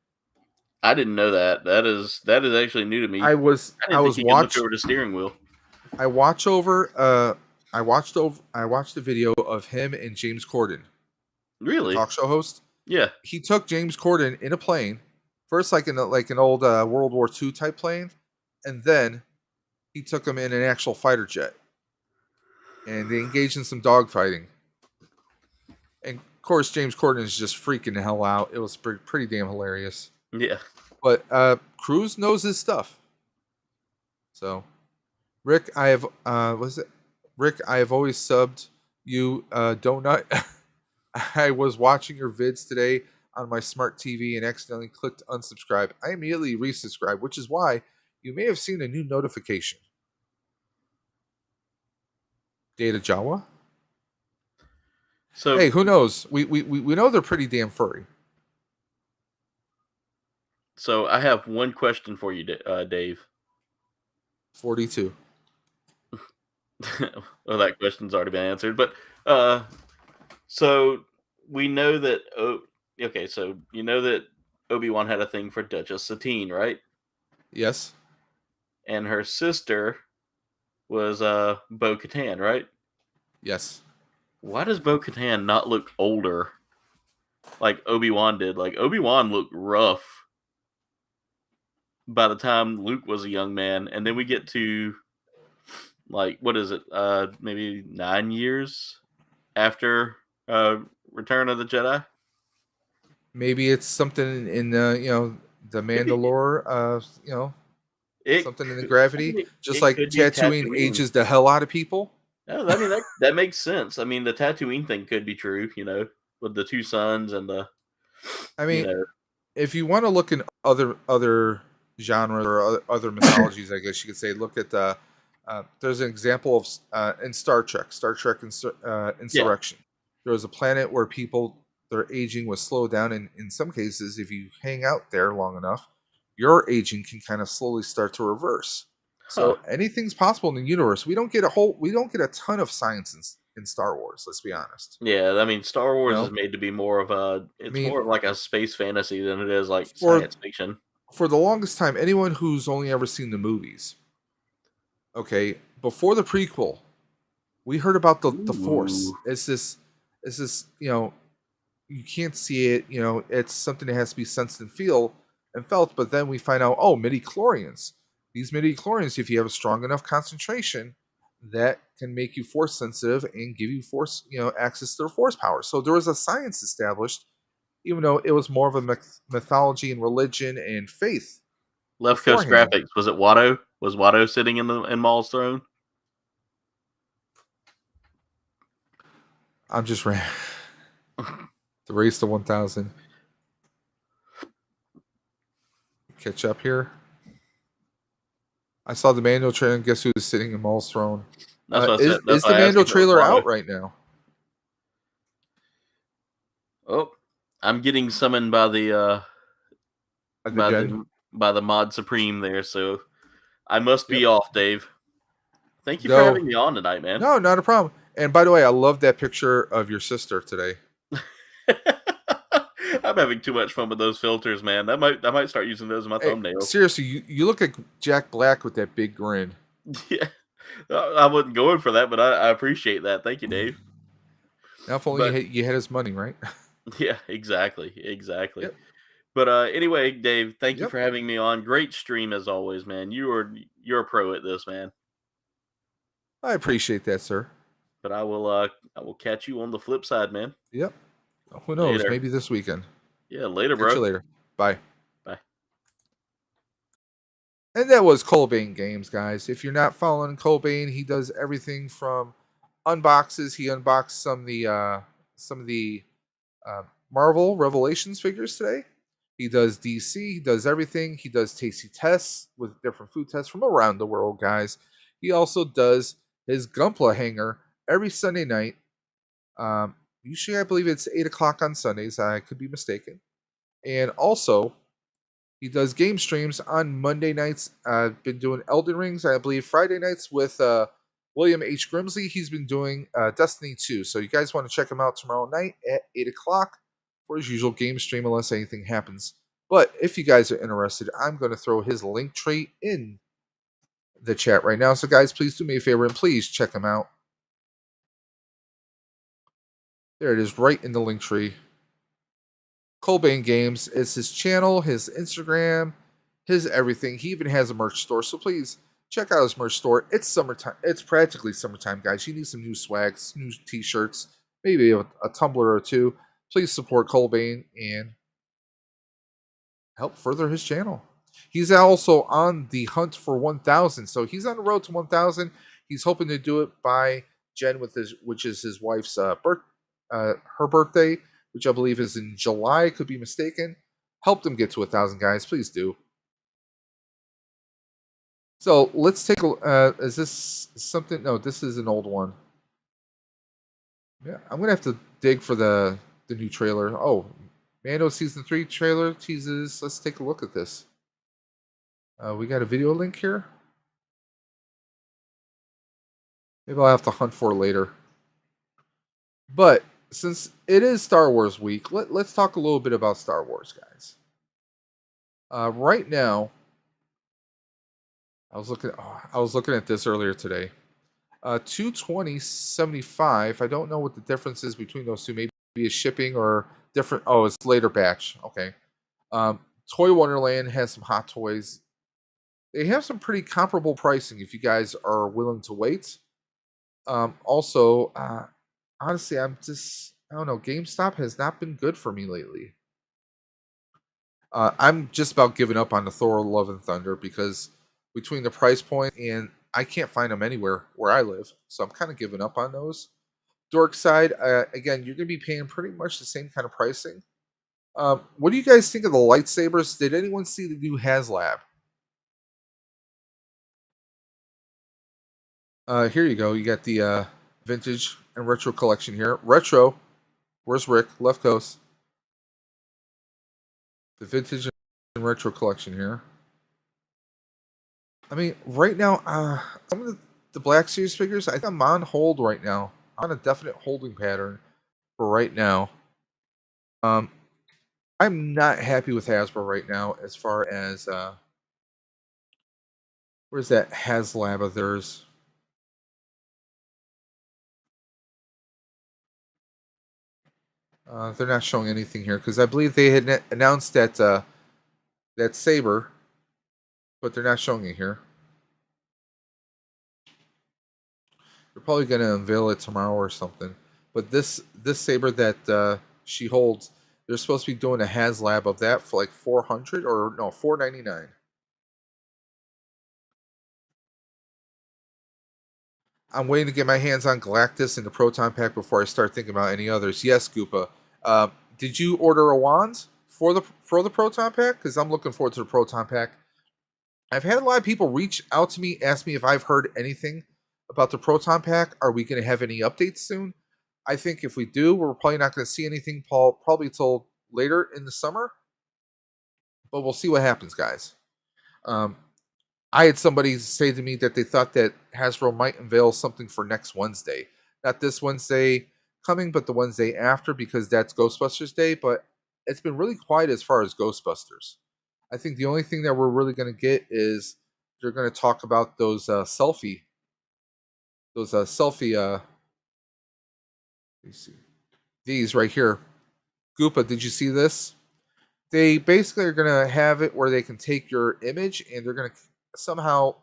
I didn't know that. That is actually new to me. I watched over the steering wheel. I watched a video of him and James Corden. Really? Talk show host. Yeah. He took James Corden in a plane, first like an old World War II type plane, and then he took him in an actual fighter jet, and they engaged in some dogfighting. And of course, James Corden is just freaking the hell out. It was pretty damn hilarious. Yeah. But Cruise knows his stuff. So, Rick, I have Rick, I have always subbed you, Donut. I was watching your vids today on my smart TV and accidentally clicked unsubscribe. I immediately resubscribed, which is why you may have seen a new notification. Data Jawa? So hey, who knows? We know they're pretty damn furry. So I have one question for you, Dave. 42. Well, that question's already been answered, but so we know that. Okay, so you know that Obi-Wan had a thing for Duchess Satine, right? Yes. And her sister was Bo-Katan, right? Yes. Why does Bo-Katan not look older like Obi-Wan did? Like, Obi-Wan looked rough by the time Luke was a young man, and then we get to, like, what is it? Maybe 9 years after Return of the Jedi? Maybe it's something in the the Could be. Mandalore. It Something in the could. I gravity, mean, just it like could be Tatooine Tatooine. ages the hell out of people. No, I mean that makes sense. I mean, the Tatooine thing could be true. With the two suns and the, I you mean, know, if you want to look in other genres or other mythologies, I guess you could say, look at there's an example of in Star Trek yeah, Insurrection. There was a planet where people their aging was slowed down, and in some cases, if you hang out there long enough, your aging can kind of slowly start to reverse. huh? So anything's possible in the universe. We don't get a ton of science in Star Wars. Let's be honest. Yeah, I mean, Star You Wars is know, made to be more of a. I It's mean, more of like a space fantasy than it is like for science fiction. for the longest time, anyone who's only ever seen the movies, okay, before the prequel, we heard about the Force. Ooh, It's this, you can't see it, it's something that has to be sensed and felt, but then we find out, oh, midi chlorians. These midi chlorians, if you have a strong enough concentration, that can make you force sensitive and give you force, access to their force power. So there was a science established, even though it was more of a mythology and religion and faith Left Coast beforehand. Graphics. Was it Watto? Was Watto sitting in Maul's throne? I'm just ran the race to 1,000. Catch up here. I saw the Mando trailer, and guess who's sitting in Maul's throne? That's what I said. That's Is why the I asked Mando you if it was trailer Watto. out right now? Oh, I'm getting summoned by the At the Gen? by the Mod Supreme there, so I must be Yep. off, Dave. Thank you for No, having me on tonight, man. no, not a problem. And by the way, I love that picture of your sister today. I'm having too much fun with those filters, man. I might start using those in my Hey, thumbnails. seriously, you look like Jack Black with that big grin. Yeah, I wasn't going for that, but I appreciate that. Thank you, Dave. Now, if only But you had his money, right? yeah, exactly. Yep, But anyway, Dave, thank you yep. for having me on. Great stream as always, man. You're a pro at this, man. I appreciate that, sir. But I will catch you on the flip side, man. Yep. Who knows? Later. Maybe this weekend. Yeah, later, Catch you bro. later. Bye. Bye. And that was Colbane Games, guys. If you're not following Colbane, he does everything from unboxes. He unboxed some of the Marvel Revelations figures today. He does DC. He does everything. He does tasty tests with different food tests from around the world, guys. He also does his Gunpla hanger every Sunday night. Usually, I believe it's 8 o'clock on Sundays. I could be mistaken. And also, he does game streams on Monday nights. I've been doing Elden Rings, I believe, Friday nights with William H. Grimsley. He's been doing Destiny 2. So you guys want to check him out tomorrow night at 8 o'clock for his usual game stream, unless anything happens. But if you guys are interested, I'm going to throw his link tree in the chat right now. So guys, please do me a favor and please check him out. There it is, right in the link tree. Colbane Games is his channel, his Instagram, his everything. He even has a merch store, so please check out his merch store. It's summertime. It's practically summertime, guys. You need some new swags, new t-shirts, maybe a tumbler or two. Please support Colbane and help further his channel. He's also on the hunt for 1,000, so he's on the road to 1,000. He's hoping to do it by Jen, which is his wife's her birthday, which I believe is in July. Could be mistaken. Help them get to 1,000, guys. Please do. So let's take a. Is this something? No, this is an old one. Yeah, I'm gonna have to dig for the new trailer. Oh, Mando season 3 trailer teases. Let's take a look at this. We got a video link here. Maybe I'll have to hunt for it later. But since it is Star Wars week, let's talk a little bit about Star Wars, guys. Right now, I was looking at this earlier today. 220.75. I don't know what the difference is between those two. Maybe it's shipping or different. Oh, it's later batch. Okay. Toy Wonderland has some hot toys. They have some pretty comparable pricing if you guys are willing to wait. Also, honestly, I don't know. GameStop has not been good for me lately. I'm just about giving up on the Thor: Love and Thunder because between the price point and I can't find them anywhere where I live, so I'm kind of giving up on those. Dork side, again, you're gonna be paying pretty much the same kind of pricing. What do you guys think of the lightsabers? Did anyone see the new HasLab? Here you go. You got the vintage and retro collection here. Retro. Where's Rick? Left coast. The vintage and retro collection here. I mean, right now, some of the Black Series figures, I think I'm on hold right now. I'm on a definite holding pattern for right now. I'm not happy with Hasbro right now as far as where's that HasLab of theirs? They're not showing anything here because I believe they had announced that that saber, but they're not showing it here. They're probably going to unveil it tomorrow or something. But this saber that she holds, they're supposed to be doing a HasLab of that for like 400 or no 499. I'm waiting to get my hands on Galactus and the Proton Pack before I start thinking about any others. Yes, Goopa. Did you order a wand for the Proton Pack? Because I'm looking forward to the Proton Pack. I've had a lot of people reach out to me, ask me if I've heard anything about the Proton Pack. Are we going to have any updates soon? I think if we do, we're probably not going to see anything, Paul, probably till later in the summer. But we'll see what happens, guys. I had somebody say to me that they thought that Hasbro might unveil something for next Wednesday. Not this Wednesday coming, but the Wednesday after, because that's Ghostbusters Day. But it's been really quiet as far as Ghostbusters. I think the only thing that we're really going to get is they're going to talk about those selfie. Let me see. These right here. Goopa, did you see this? They basically are going to have it where they can take your image and they're going to somehow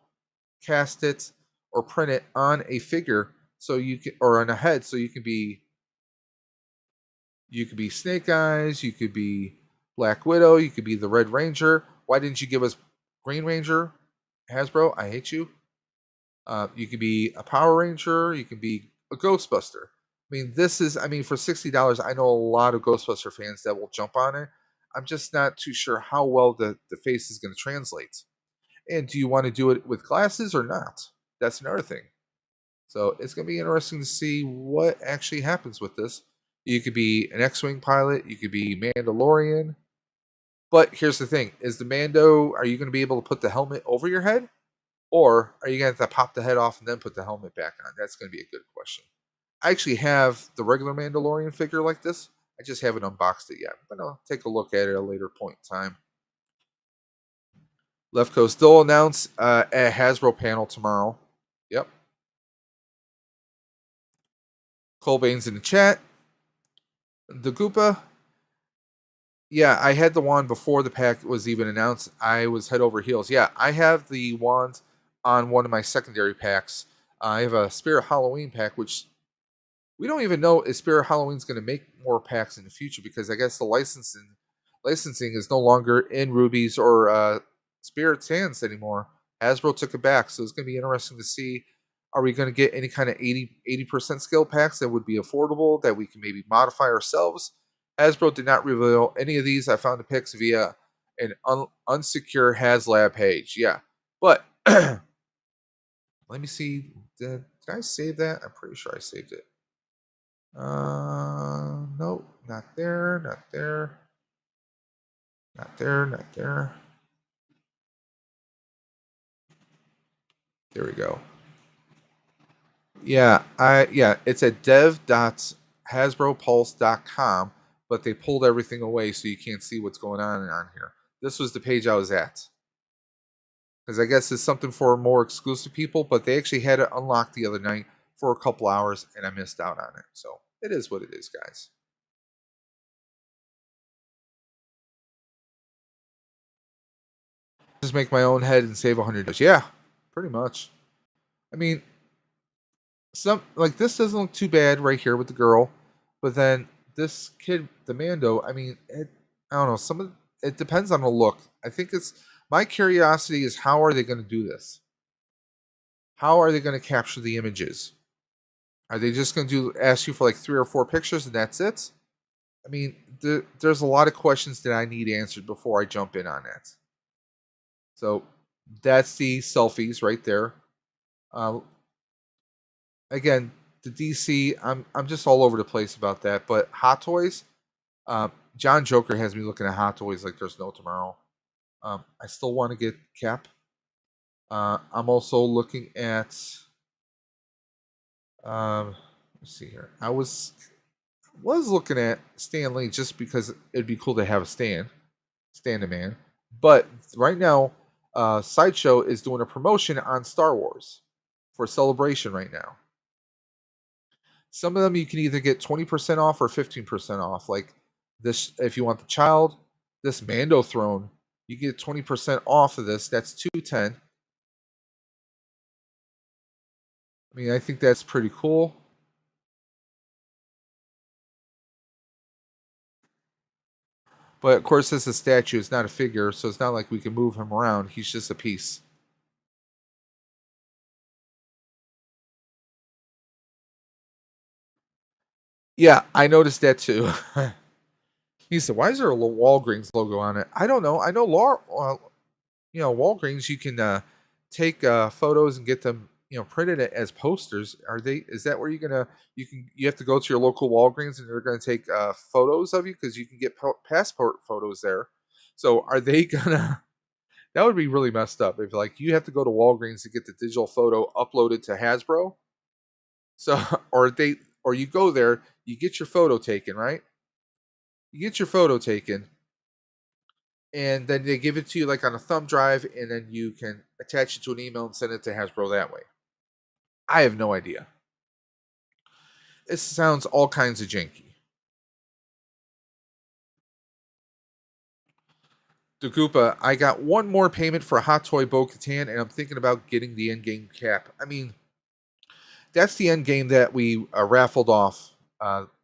cast it or print it on a figure so you can, or on a head, so you could be Snake Eyes, you could be Black Widow, you could be the Red Ranger. Why didn't you give us Green Ranger, Hasbro? I hate you. You could be a Power Ranger, you could be a Ghostbuster. I mean, for $60, I know a lot of Ghostbuster fans that will jump on it. I'm just not too sure how well the face is going to translate. And do you want to do it with glasses or not? That's another thing. So it's going to be interesting to see what actually happens with this. You could be an X-Wing pilot. You could be Mandalorian. But here's the thing. Is the Mando, are you going to be able to put the helmet over your head? Or are you going to have to pop the head off and then put the helmet back on? That's going to be a good question. I actually have the regular Mandalorian figure like this. I just haven't unboxed it yet. But I'll take a look at it at a later point in time. Left Coast, they'll announce a Hasbro panel tomorrow. Yep. Colbane's in the chat. The Goopa. Yeah, I had the wand before the pack was even announced. I was head over heels. Yeah, I have the wand on one of my secondary packs. I have a Spirit Halloween pack, which we don't even know if Spirit Halloween's going to make more packs in the future because I guess the licensing is no longer in Ruby's or Spirit's hands anymore. Hasbro took it back, so it's going to be interesting to see. Are we going to get any kind of 80% scale packs that would be affordable that we can maybe modify ourselves? Hasbro did not reveal any of these. I found the pics via an unsecure HasLab page. Yeah, but let me see. Did I save that? I'm pretty sure I saved it. Nope, not there, not there, not there, not there. There we go. Yeah, it's at dev.hasbropulse.com, but they pulled everything away so you can't see what's going on here. This was the page I was at. Because I guess it's something for more exclusive people, but they actually had it unlocked the other night for a couple hours, and I missed out on it. So it is what it is, guys. Just make my own head and save $100. Yeah, pretty much. I mean, some like this doesn't look too bad right here with the girl, but then this kid, the Mando. I mean, I don't know. Some of it depends on the look. I think it's my curiosity is how are they going to do this? How are they going to capture the images? Are they just going to ask you for like 3 or 4 pictures and that's it? I mean, there's a lot of questions that I need answered before I jump in on that. So that's the selfies right there. Uh, again, the DC, I'm just all over the place about that. But Hot Toys, John Joker has me looking at Hot Toys like there's no tomorrow. I still want to get Cap. I'm also looking at. Let's see here. I was looking at Stan Lee just because it'd be cool to have a stand a man. But right now, Sideshow is doing a promotion on Star Wars for Celebration right now. Some of them you can either get 20% off or 15% off. Like this, if you want the child, this Mando throne, you get 20% off of this. That's $210. I mean, I think that's pretty cool. But of course, it's a statue. It's not a figure, so it's not like we can move him around. He's just a piece. Yeah, I noticed that too. He said, "Why is there a Walgreens logo on it?" I don't know. I know, Walgreens. You can take photos and get them, printed as posters. Are they? Is that where you're gonna? You have to go to your local Walgreens and they're gonna take photos of you because you can get passport photos there. So are they gonna? That would be really messed up if like you have to go to Walgreens to get the digital photo uploaded to Hasbro. So or you go there, you get your photo taken, right? You get your photo taken, and then they give it to you like on a thumb drive, and then you can attach it to an email and send it to Hasbro that way. I have no idea. It sounds all kinds of janky. Dagupa, I got one more payment for Hot Toy Bo-Katan, and I'm thinking about getting the endgame cap. I mean, that's the end game that we raffled off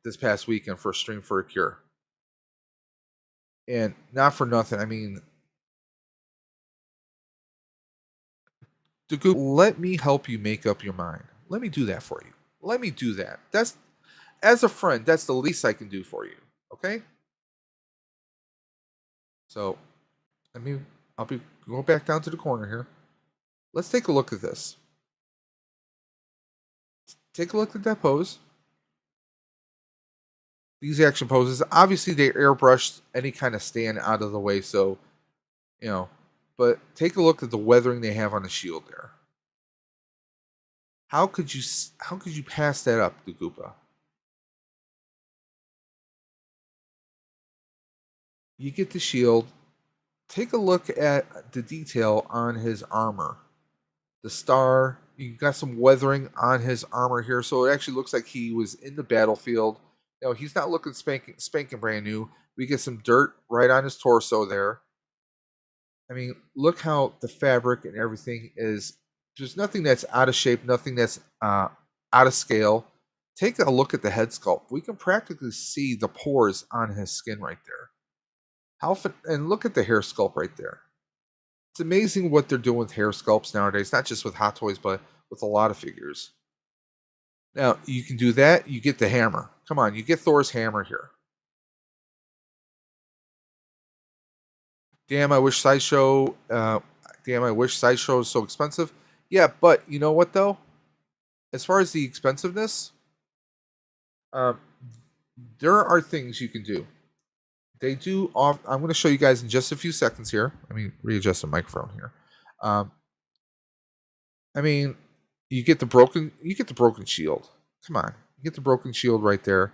this past weekend for Stream for a Cure. And not for nothing. I mean, Dagupa, let me help you make up your mind. Let me do that for you. Let me do that. That's, as a friend, that's the least I can do for you. Okay? So, I'll be going back down to the corner here. Let's take a look at this. Take a look at that pose. These action poses, obviously they airbrushed any kind of stand out of the way, so, but take a look at the weathering they have on the shield there. How could you pass that up, Dagupa? You get the shield. Take a look at the detail on his armor. The star, you got some weathering on his armor here, so it actually looks like he was in the battlefield. He's not looking spanking brand new. We get some dirt right on his torso there. I mean, look how the fabric and everything is. There's nothing that's out of shape, nothing that's out of scale. Take a look at the head sculpt. We can practically see the pores on his skin right there. And look at the hair sculpt right there. It's amazing what they're doing with hair sculpts nowadays, not just with Hot Toys, but with a lot of figures. Now, you can do that. You get the hammer. Come on, you get Thor's hammer here. Damn, I wish Sideshow is so expensive. Yeah, but you know what, though? As far as the expensiveness, there are things you can do. They do off. I'm going to show you guys in just a few seconds here. Let me readjust the microphone here. I mean, you get the broken shield. Come on, you get the broken shield right there.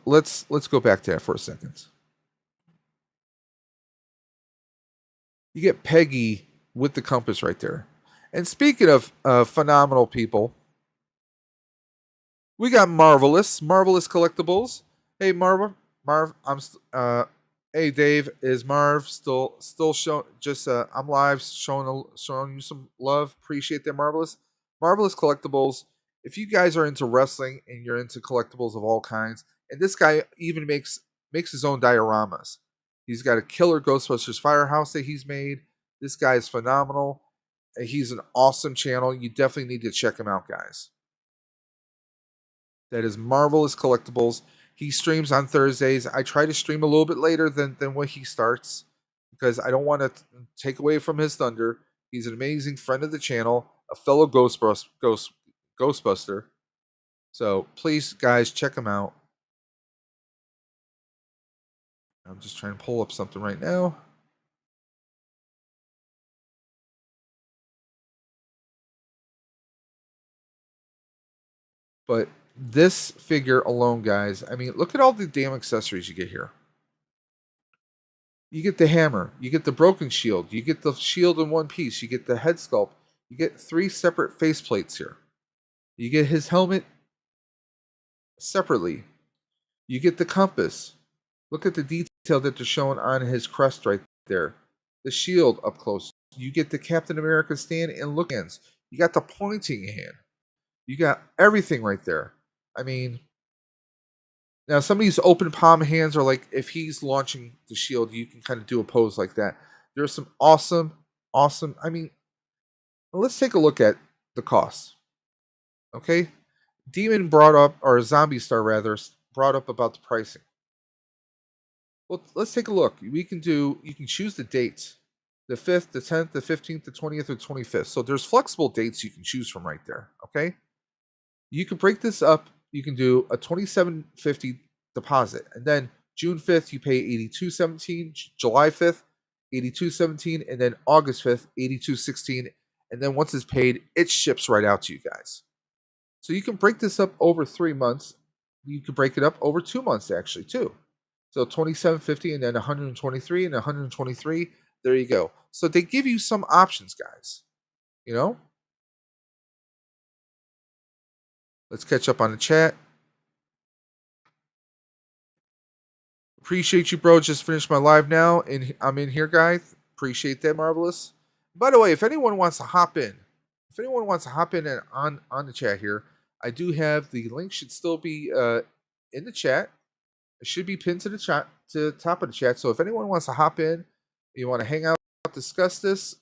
Let's go back to that for a second. You get Peggy with the compass right there. And speaking of phenomenal people, we got Marvelous Collectibles. Hey Marv, hey Dave, is Marv still showing? Just I'm live showing you some love. Appreciate that, Marvelous Collectibles if you guys are into wrestling and you're into collectibles of all kinds, and this guy even makes his own dioramas. He's got a killer Ghostbusters firehouse that he's made. This guy is phenomenal. He's an awesome channel. You definitely need to check him out, guys. That is Marvelous Collectibles. He streams on Thursdays. I try to stream a little bit later than when he starts because I don't want to take away from his thunder. He's an amazing friend of the channel, a fellow Ghostbuster. So please, guys, check him out. I'm just trying to pull up something right now. But this figure alone, guys, I mean, look at all the damn accessories you get here. You get the hammer, you get the broken shield, you get the shield in one piece, you get the head sculpt, you get 3 separate faceplates here. You get his helmet separately. You get the compass. Look at the detail that they're showing on his crest right there. The shield up close. You get the Captain America stand and look hands. You got the pointing hand. You got everything right there. I mean, now some of these open palm hands are like if he's launching the shield, you can kind of do a pose like that. There's some awesome. I mean, let's take a look at the cost. Okay, Demon brought up, or Zombie Star rather, brought up about the pricing. Well, let's take a look. You can choose the dates. The 5th, the 10th, the 15th, the 20th, or 25th. So there's flexible dates you can choose from right there. Okay. You can break this up. You can do a $27.50 deposit, and then June 5th you pay $82.17, July 5th $82.17, and then August 5th $82.16, and then once it's paid, it ships right out to you guys. So you can break this up over 3 months. You can break it up over 2 months actually too. So $27.50 and then $123 and $123. There you go. So they give you some options, guys. You know. Let's catch up on the chat. Appreciate you, bro. Just finished my live now, and I'm in here, guys. Appreciate that, Marvelous. By the way, if anyone wants to hop in, and on the chat here, I do have the link. Should still be in the chat. It should be pinned to the chat, to the top of the chat. So if anyone wants to hop in, you want to hang out, discuss this,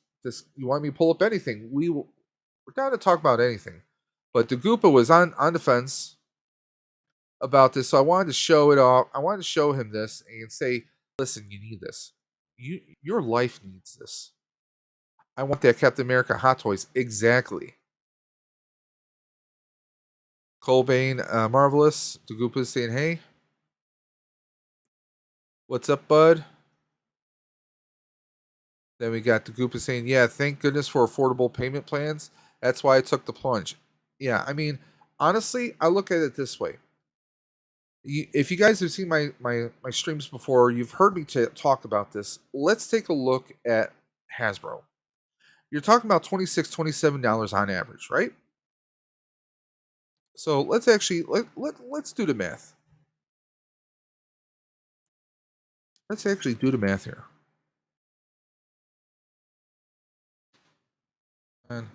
you want me to pull up anything, we're down to talk about anything. But the Goopa was on the fence about this, so I wanted to show it off. I wanted to show him this and say, listen, you need this. Your life needs this. I want that Captain America Hot Toys. Exactly. Colbane, Marvelous. The Goopa is saying, hey. What's up, bud? Then we got the Goopa saying, yeah, thank goodness for affordable payment plans. That's why I took the plunge. Yeah, I mean, honestly, I look at it this way. If you guys have seen my streams before, you've heard me talk about this. Let's take a look at Hasbro. You're talking about $26, $27 on average, right? So let's actually let's do the math. Let's actually do the math here. And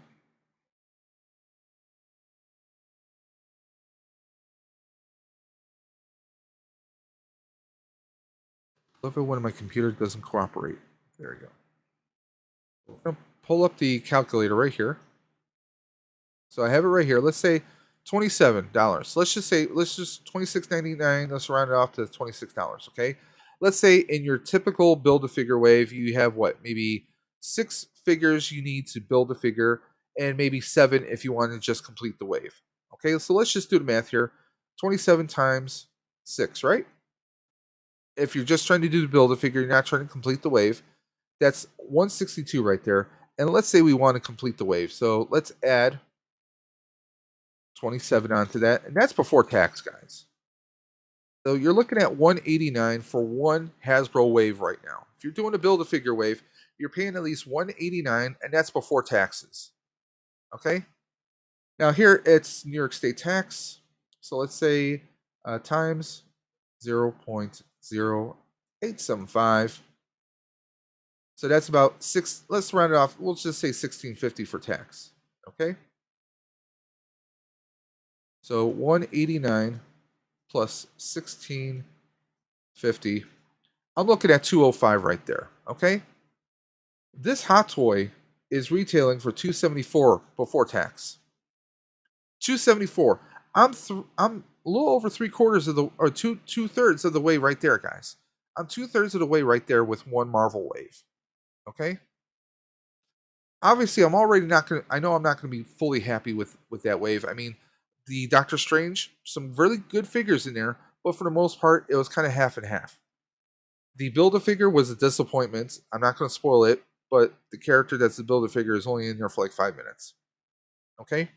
love it when my computer doesn't cooperate. There we go. I'm gonna pull up the calculator right here. So I have it right here. Let's say $27. Let's just $26.99. Let's round it off to $26. Okay. Let's say in your typical build-a-figure wave, you have what, maybe 6 figures you need to build a figure, and maybe 7 if you want to just complete the wave. Okay, so let's just do the math here. 27 times 6, right? If you're just trying to do the build-a-figure, you're not trying to complete the wave, that's 162 right there. And let's say we want to complete the wave. So let's add 27 onto that, and that's before tax, guys. So you're looking at $189 for one Hasbro wave right now. If you're doing a Build-A-Figure wave, you're paying at least $189, and that's before taxes. Okay? Now here it's New York State tax. So let's say times 0.0875. So that's about let's round it off. We'll just say $16.50 for tax. Okay? So 189 plus 1650. I'm looking at 205 right there. Okay. This hot toy is retailing for 274 before tax. 274. I'm a little over 3/4 of the or two-thirds of the way right there, guys. I'm 2/3 of the way right there with one Marvel Wave. Okay. Obviously, I'm already not gonna. I know I'm not gonna be fully happy with that wave. I mean, the Doctor Strange, some really good figures in there, but for the most part, it was kind of half and half. The Build-A-Figure was a disappointment. I'm not going to spoil it, but the character that's the Build-A-Figure is only in there for like 5 minutes. Okay?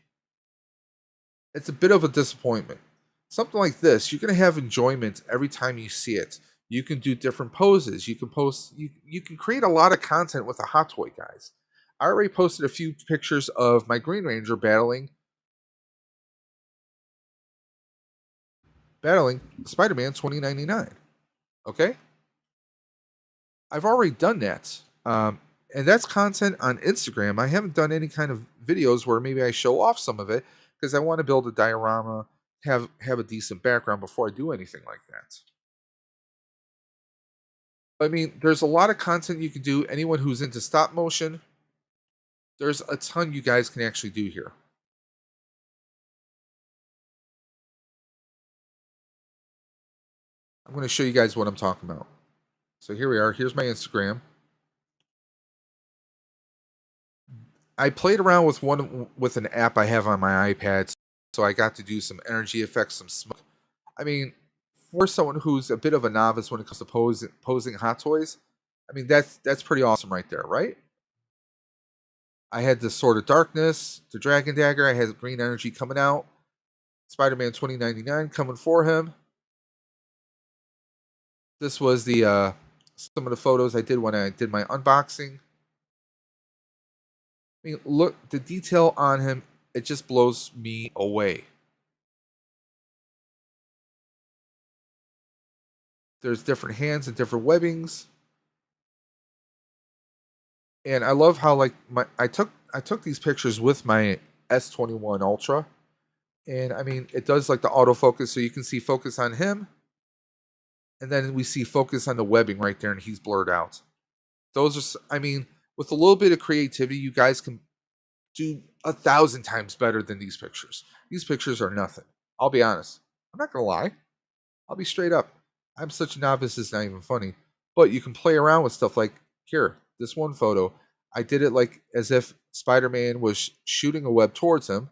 It's a bit of a disappointment. Something like this, you're going to have enjoyment every time you see it. You can do different poses. You can post. You can create a lot of content with a hot toy, guys. I already posted a few pictures of my Green Ranger battling Spider-Man 2099. Okay? I've already done that. And that's content on Instagram. I haven't done any kind of videos where maybe I show off some of it because I want to build a diorama, have a decent background before I do anything like that. I mean, there's a lot of content you can do. Anyone who's into stop motion, there's a ton you guys can actually do here. I'm going to show you guys what I'm talking about. So here we are. Here's my Instagram. I played around with an app I have on my iPad, so I got to do some energy effects, some smoke. I mean, for someone who's a bit of a novice when it comes to posing hot toys, I mean that's pretty awesome right there, right? I had the Sword of Darkness, the Dragon Dagger. I had green energy coming out. Spider-Man 2099 coming for him. This was the some of the photos I did when I did my unboxing. I mean, look, the detail on him, it just blows me away. There's different hands and different webbings. And I love how like I took these pictures with my S21 Ultra. And I mean, it does like the autofocus so you can see focus on him. And then we see focus on the webbing right there and he's blurred out. Those are, I mean, with a little bit of creativity, you guys can do 1,000 times better than these pictures. These pictures are nothing. I'll be honest. I'm not going to lie. I'll be straight up. I'm such a novice, it's not even funny. But you can play around with stuff like, here, this one photo. I did it like as if Spider-Man was shooting a web towards him.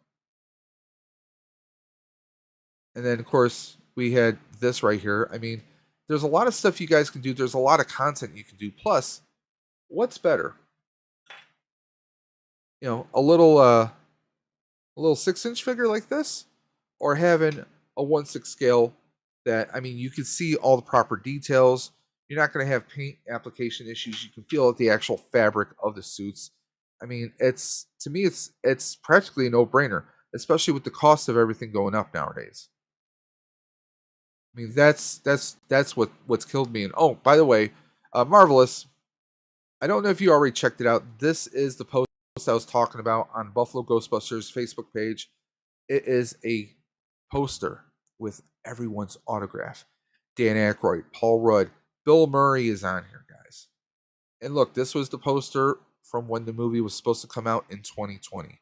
And then, of course, we had this right here. I mean, there's a lot of stuff you guys can do. There's a lot of content you can do. Plus, what's better? You know, a little 6-inch figure like this, or having a 1/6 scale that, I mean, you can see all the proper details. You're not going to have paint application issues. You can feel the actual fabric of the suits. I mean, to me, it's practically a no-brainer, especially with the cost of everything going up nowadays. I mean, that's what's killed me. And oh, by the way, Marvelous. I don't know if you already checked it out. This is the post I was talking about on Buffalo Ghostbusters Facebook page. It is a poster with everyone's autograph. Dan Aykroyd, Paul Rudd, Bill Murray is on here, guys. And look, this was the poster from when the movie was supposed to come out in 2020.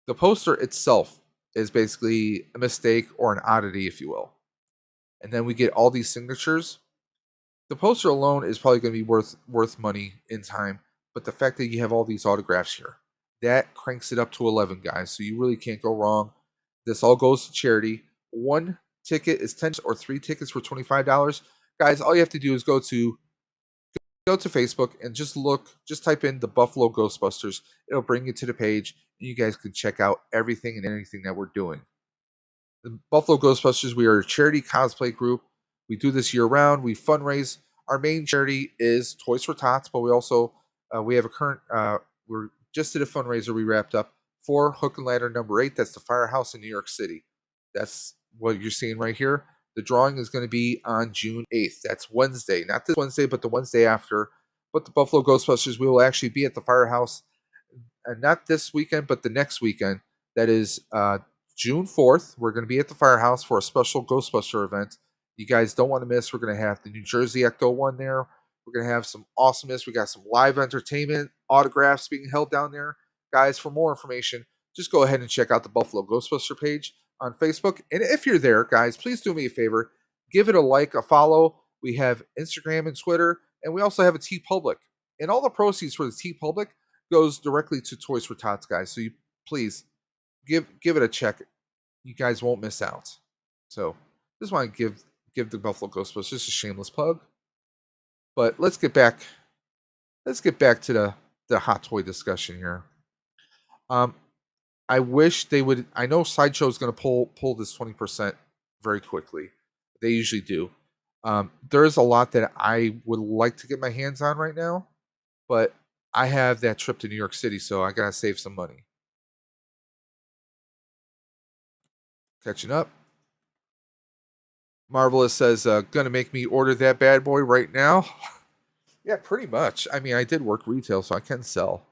The poster itself is basically a mistake or an oddity, if you will. And then we get all these signatures. The poster alone is probably going to be worth money in time, but the fact that you have all these autographs here, that cranks it up to 11, guys. So you really can't go wrong. This all goes to charity. One ticket is 10 or 3 tickets for $25. Guys, all you have to do is go to Facebook and just type in the Buffalo Ghostbusters. It'll bring you to the page, and you guys can check out everything and anything that we're doing. The Buffalo Ghostbusters, we are a charity cosplay group. We do this year round. We fundraise. Our main charity is Toys for Tots, but we also we have a current. We're just did a fundraiser we wrapped up for Hook and Ladder number 8. That's the Firehouse in New York City. That's what you're seeing right here. The drawing is going to be on June 8th. That's Wednesday, not this Wednesday, but the Wednesday after. But the Buffalo Ghostbusters, we will actually be at the Firehouse, and not this weekend, but the next weekend. That is June 4th. We're going to be at the Firehouse for a special Ghostbuster event. You guys don't want to miss. We're going to have the New Jersey Ecto one there. We're going to have some awesomeness. We got some live entertainment, autographs being held down there. Guys, for more information, just go ahead and check out the Buffalo Ghostbuster page on Facebook. And if you're there, guys, please do me a favor. Give it a like, a follow. We have Instagram and Twitter, and we also have a T Public. And all the proceeds for the T Public goes directly to Toys for Tots, guys. So you please give it a check. You guys won't miss out. So just want to give the Buffalo Ghostbusters just a shameless plug. But let's get back to the hot toy discussion here. I wish they would. I know Sideshow is going to pull this 20% very quickly. They usually do. There is a lot that I would like to get my hands on right now, but I have that trip to New York City, so I gotta save some money. Catching up. Marvelous says, gonna make me order that bad boy right now. Yeah, pretty much. I mean, I did work retail, so I can sell.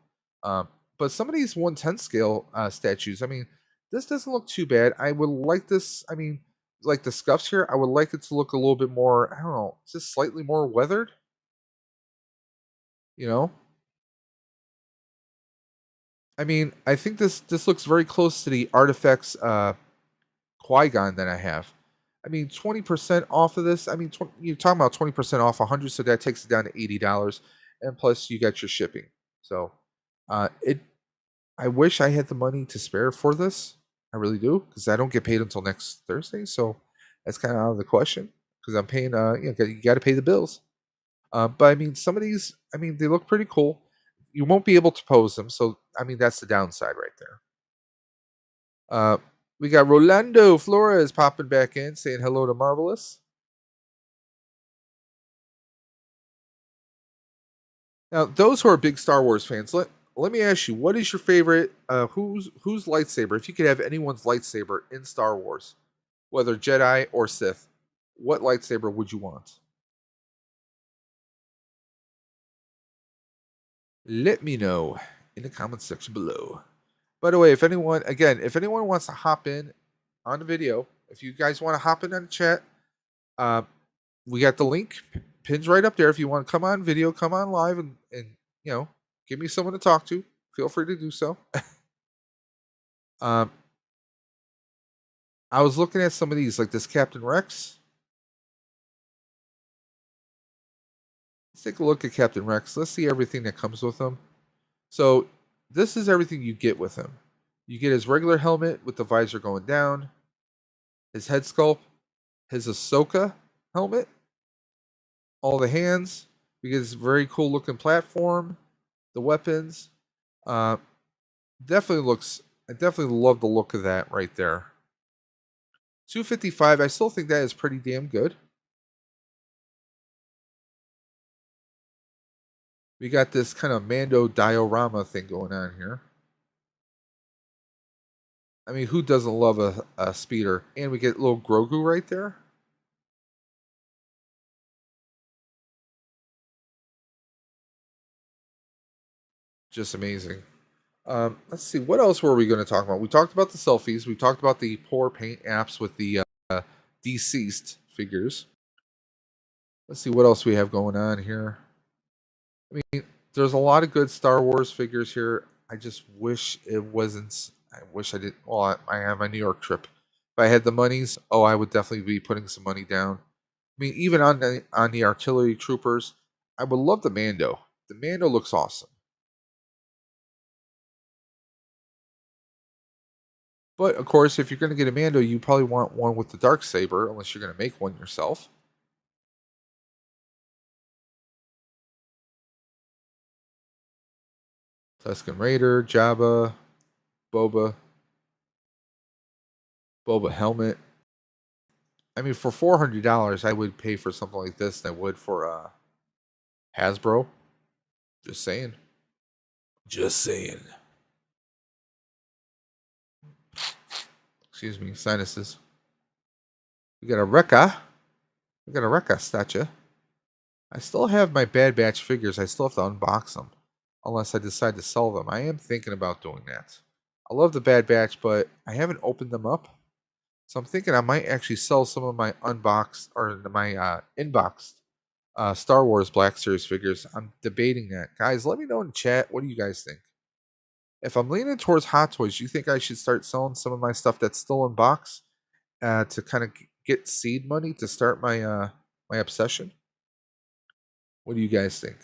But some of these 1/10 scale statues, I mean, this doesn't look too bad. I would like this. I mean, like the scuffs here, I would like it to look a little bit more, I don't know, just slightly more weathered. You know? I mean, I think this looks very close to the Artifacts Qui-Gon that I have. I mean, 20% off of this. I mean, you're talking about 20% off 100, so that takes it down to $80, and plus you got your shipping. So, it. I wish I had the money to spare for this. I really do, because I don't get paid until next Thursday, so that's kind of out of the question. Because I'm paying, you got to pay the bills. But I mean, some of these, I mean, they look pretty cool. You won't be able to pose them, so I mean, that's the downside right there. We got Rolando Flores popping back in, saying hello to Marvelous. Now, those who are big Star Wars fans, let me ask you, what is your favorite? Whose lightsaber? If you could have anyone's lightsaber in Star Wars, whether Jedi or Sith, what lightsaber would you want? Let me know in the comments section below. By the way, if anyone wants to hop in on the video, if you guys want to hop in on the chat, we got the link pinned right up there. If you want to come on video, come on live, and give me someone to talk to, feel free to do so. I was looking at some of these, like this Captain Rex. Let's take a look at Captain Rex. Let's see everything that comes with him. So this is everything you get with him. You get his regular helmet with the visor going down, his head sculpt, his Ahsoka helmet, all the hands. You get this very cool looking platform, the weapons. I definitely love the look of that right there. $255. I still think that is pretty damn good. We got this kind of Mando diorama thing going on here. I mean, who doesn't love a speeder? And we get little Grogu right there. Just amazing. Let's see, what else were we going to talk about? We talked about the selfies. We talked about the poor paint apps with the deceased figures. Let's see what else we have going on here. I mean, there's a lot of good Star Wars figures here. I just wish it wasn't. I wish I did. Well, I have my New York trip. If I had the monies, I would definitely be putting some money down. I mean, even on the artillery troopers, I would love the Mando. The Mando looks awesome. But of course, if you're going to get a Mando, you probably want one with the dark saber, unless you're going to make one yourself. Tusken Raider, Jabba, Boba helmet. I mean, for $400, I would pay for something like this than I would for Hasbro. Just saying. Just saying. Excuse me, sinuses. We got a Rekka. We got a Rekka statue. I still have my Bad Batch figures. I still have to unbox them. Unless I decide to sell them. I am thinking about doing that. I love the Bad Batch, but I haven't opened them up. So I'm thinking I might actually sell some of my unboxed or my inboxed Star Wars Black Series figures. I'm debating that. Guys, let me know in the chat. What do you guys think? If I'm leaning towards Hot Toys, you think I should start selling some of my stuff that's still in box to kind of get seed money to start my my obsession? What do you guys think?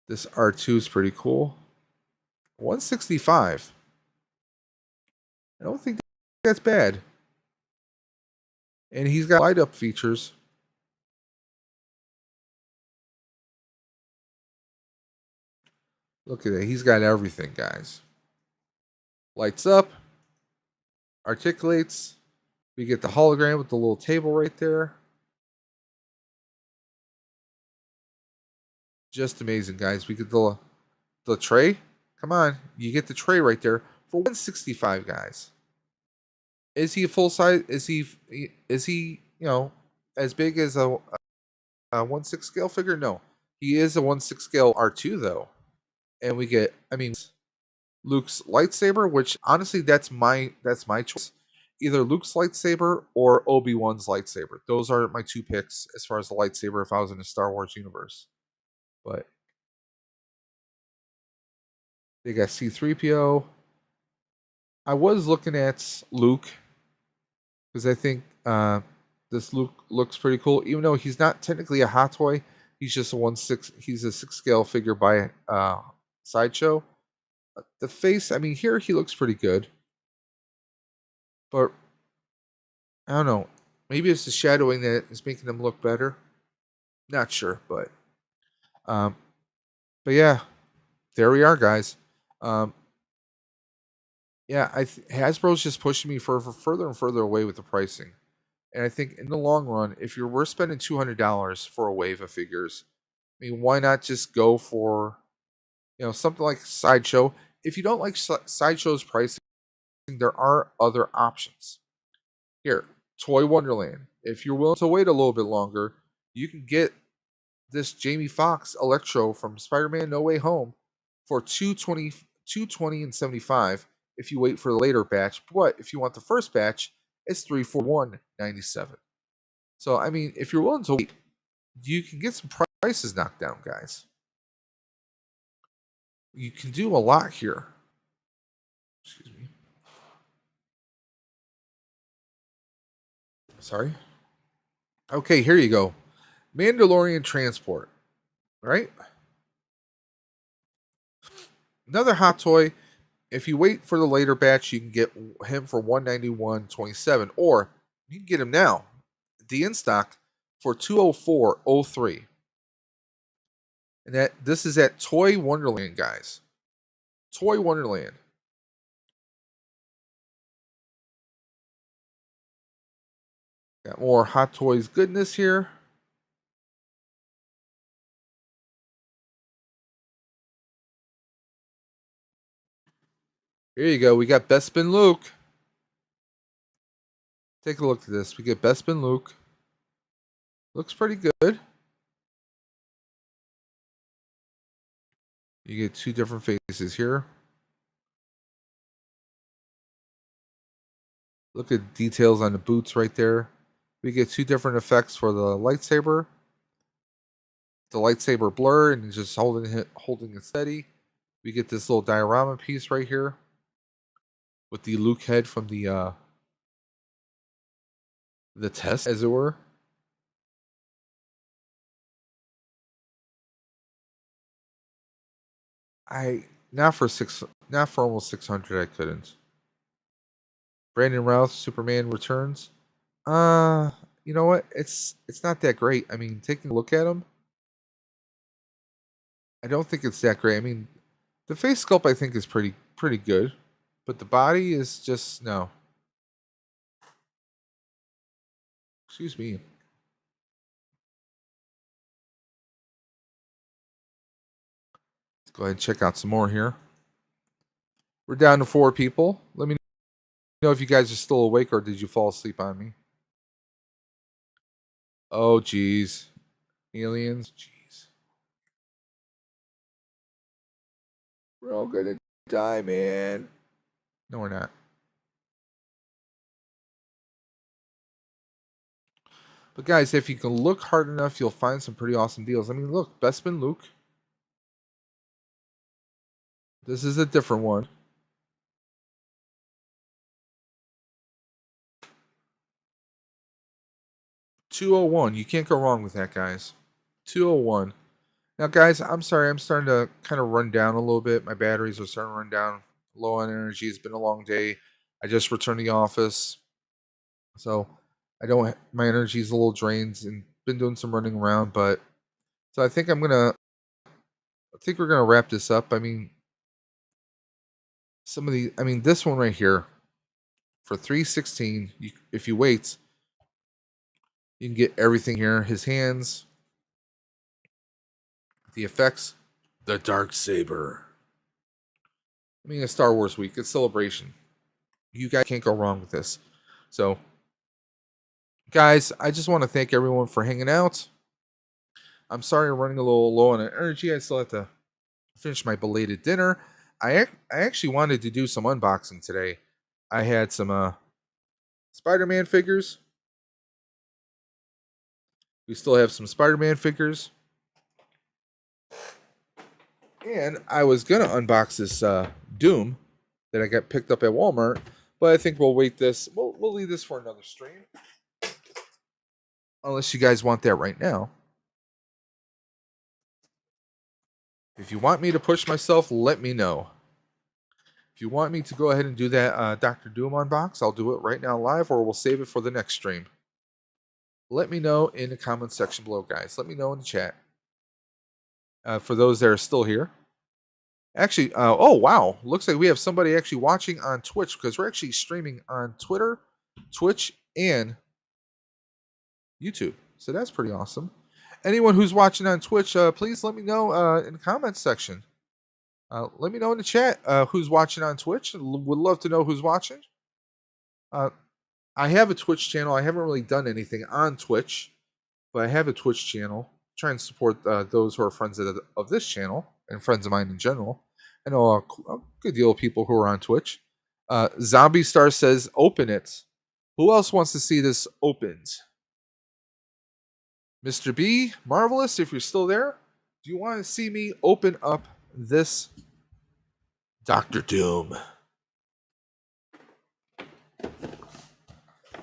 This R2 is pretty cool. 165. I don't think that's bad. And he's got light up features. Look at that. He's got everything, guys. Lights up. Articulates. We get the hologram with the little table right there. Just amazing, guys. We get the tray. Come on. You get the tray right there for 165, guys. Is he a full size? Is he as big as a 1/6 scale figure? No. He is a 1/6 scale R2 though. And we get Luke's lightsaber, which honestly that's my choice. Either Luke's lightsaber or Obi-Wan's lightsaber. Those are my two picks as far as the lightsaber if I was in the Star Wars universe. But they got C-3PO. I was looking at Luke because I think this Luke looks pretty cool. Even though he's not technically a hot toy, he's just a 1/6. He's a 6 scale figure by Sideshow. The face, I mean, here he looks pretty good, but I don't know. Maybe it's the shadowing that is making them look better. Not sure, um, but yeah, there we are, guys. Yeah, Hasbro's just pushing me for further and further away with the pricing. And I think in the long run, if we're spending $200 for a wave of figures, I mean, why not just go for something like Sideshow? If you don't like Sideshow's pricing, there are other options. Here, Toy Wonderland. If you're willing to wait a little bit longer, you can get this Jamie Foxx Electro from Spider-Man No Way Home for $220 and 75 if you wait for the later batch. But if you want the first batch, it's $341.97. So I mean, if you're willing to wait, you can get some prices knocked down, guys. You can do a lot here. Excuse me. Sorry. Okay, here you go. Mandalorian Transport. Right? Another hot toy. If you wait for the later batch, you can get him for $191.27, or you can get him now, the in stock, for $204.03. And this is at Toy Wonderland, guys. Toy Wonderland. Got more Hot Toys goodness here. Here you go. We got Bespin Luke. Take a look at this. We get Bespin Luke. Looks pretty good. You get two different faces here. Look at details on the boots right there. We get two different effects for the lightsaber. The lightsaber blur and just holding it steady. We get this little diorama piece right here with the Luke head from the test, as it were. Not for almost 600 I couldn't. Brandon Routh, Superman Returns. You know what? It's not that great. I mean, taking a look at him, I don't think it's that great. I mean, the face sculpt I think is pretty good, but the body is just no. Excuse me. Let's go ahead and check out some more here. We're down to 4 people. Let me know if you guys are still awake or did you fall asleep on me. Oh, geez. Aliens. Jeez. We're all gonna die, man. No, we're not. But guys, if you can look hard enough, you'll find some pretty awesome deals. I mean, look, Bespin Luke. This is a different one. $201. You can't go wrong with that, guys. $201. Now, guys, I'm sorry. I'm starting to kind of run down a little bit. My batteries are starting to run down. Low on energy. It's been a long day. I just returned to the office. So my energy's a little drained and been doing some running around. But so I think we're going to wrap this up. I mean, this one right here for $316, if you wait, you can get everything here. His hands, the effects, the dark saber. I mean, it's Star Wars week. It's celebration. You guys can't go wrong with this. So, guys, I just want to thank everyone for hanging out. I'm sorry I'm running a little low on energy. I still have to finish my belated dinner. I actually wanted to do some unboxing today. I had some Spider-Man figures. We still have some Spider-Man figures. And I was going to unbox this Doom that I got picked up at Walmart. But I think we'll wait this. We'll leave this for another stream. Unless you guys want that right now. If you want me to push myself, let me know. If you want me to go ahead and do that Dr. Doom unbox, I'll do it right now live, or we'll save it for the next stream. Let me know in the comments section below, guys. Let me know in the chat. For those that are still here. Actually, oh, wow. Looks like we have somebody actually watching on Twitch, because we're actually streaming on Twitter, Twitch, and YouTube. So that's pretty awesome. Anyone who's watching on Twitch, please let me know in the comments section. Let me know in the chat who's watching on Twitch. Would love to know who's watching. I have a Twitch channel. I haven't really done anything on Twitch, but I have a Twitch channel. Try and support those who are friends of this channel and friends of mine in general. I know a good deal of people who are on Twitch. Zombie Star says, open it. Who else wants to see this opened? Mr. B, Marvelous, if you're still there, do you want to see me open up this Dr. Doom?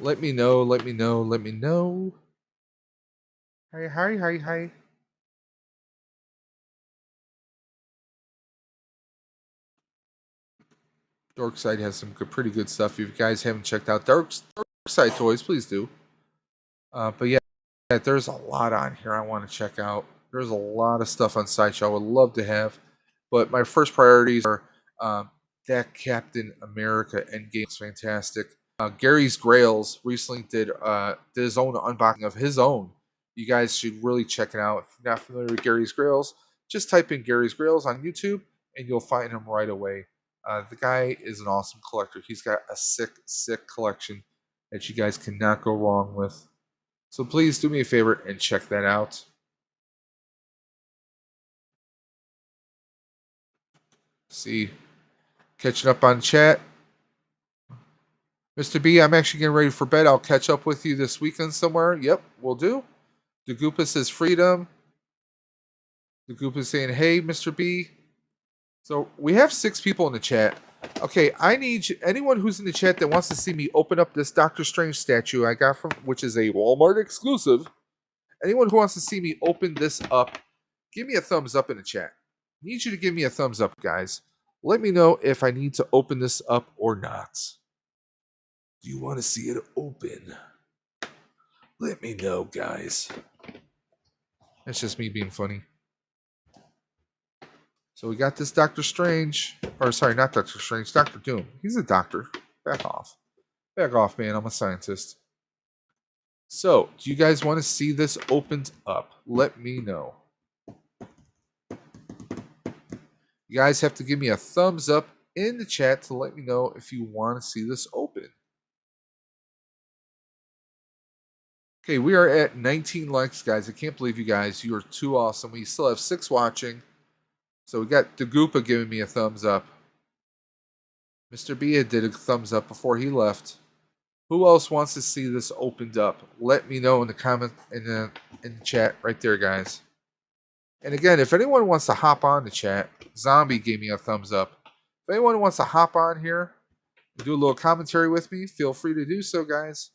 Let me know, let me know, let me know. Hi. Dorkside has some pretty good stuff. If you guys haven't checked out Dorkside Toys, please do. But yeah, there's a lot on here I want to check out. There's a lot of stuff on Sideshow I would love to have. But my first priorities are that Captain America Endgame is fantastic. Gary's Grails recently did his own unboxing of his own. You guys should really check it out. If you're not familiar with Gary's Grails, just type in Gary's Grails on YouTube and you'll find him right away. The guy is an awesome collector. He's got a sick collection that you guys cannot go wrong with. So please do me a favor and check that out. See, catching up on chat. Mr. B, I'm actually getting ready for bed. I'll catch up with you this weekend somewhere. Yep, we'll do. The Goopa says freedom. The Goopa saying, hey, Mr. B. So we have 6 people in the chat. Okay, I need anyone who's in the chat that wants to see me open up this Doctor Strange statue I got from, which is a Walmart exclusive. Anyone who wants to see me open this up, give me a thumbs up in the chat. I need you to give me a thumbs up, guys. Let me know if I need to open this up or not. Do you want to see it open? Let me know, guys. That's just me being funny. So we got this Doctor Strange. Or sorry, not Doctor Strange. Dr. Doom. He's a doctor. Back off. Back off, man. I'm a scientist. So, do you guys want to see this opened up? Let me know. You guys have to give me a thumbs up in the chat to let me know if you want to see this open. Okay, we are at 19 likes, guys. I can't believe you guys. You are too awesome. We still have 6 watching. So we got the Goopa giving me a thumbs up. Mr. B did a thumbs up before he left. Who else wants to see this opened up? Let me know in the comment in the chat right there, guys. And again, if anyone wants to hop on the chat, Zombie gave me a thumbs up. If anyone wants to hop on here and do a little commentary with me, feel free to do so, guys.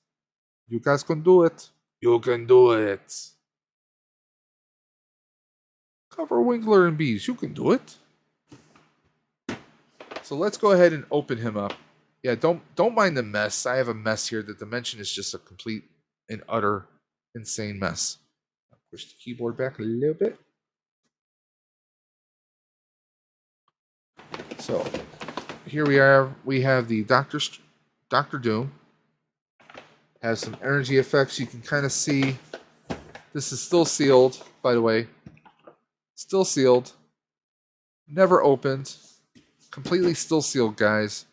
You guys can do it. You can do it. Cover Winkler and Bees. You can do it. So let's go ahead and open him up. Yeah, don't mind the mess. I have a mess here. The dimension is just a complete and utter insane mess. I'll push the keyboard back a little bit. So here we are. We have the Doctor Doom. Has some energy effects. You can kind of see this is still sealed, by the way. Still sealed. Never opened. Completely still sealed, guys.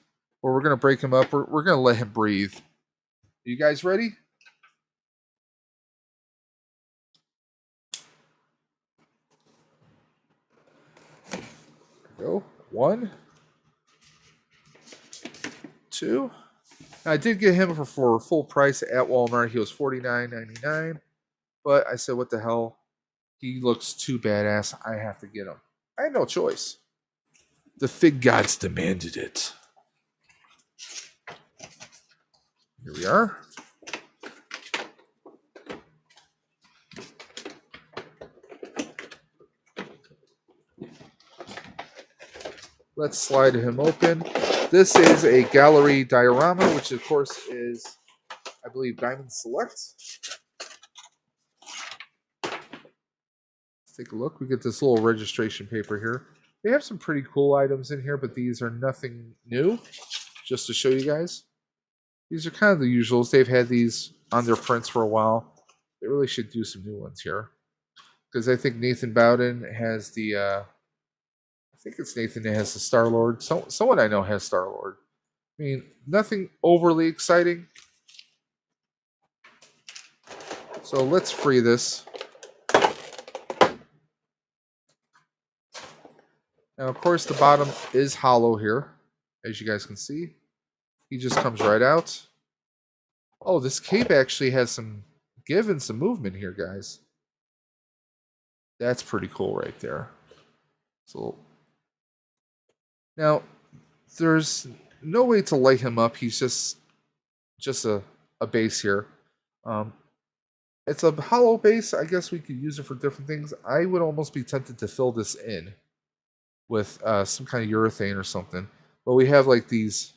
Or we're going to break him up. We're going to let him breathe. You guys ready? There we go. 1, 2. Now, I did get him for full price at Walmart. He was $49.99. But I said, what the hell? He looks too badass. I have to get him. I had no choice. The fig gods demanded it. Here we are. Let's slide him open. This is a gallery diorama, which of course is, I believe, Diamond Select. Let's take a look. We get this little registration paper here. They have some pretty cool items in here, but these are nothing new. Just to show you guys. These are kind of the usuals. They've had these on their prints for a while. They really should do some new ones here. Because I think Nathan Bowden has the... I think it's Nathan that has the Star-Lord. Someone I know has Star-Lord. I mean, nothing overly exciting. So let's free this. Now, of course, the bottom is hollow here, as you guys can see. He just comes right out. Oh, this cape actually has some give and some movement here, guys. That's pretty cool right there. So now, there's no way to light him up. He's just a base here. It's a hollow base. I guess we could use it for different things. I would almost be tempted to fill this in with some kind of urethane or something. But we have like these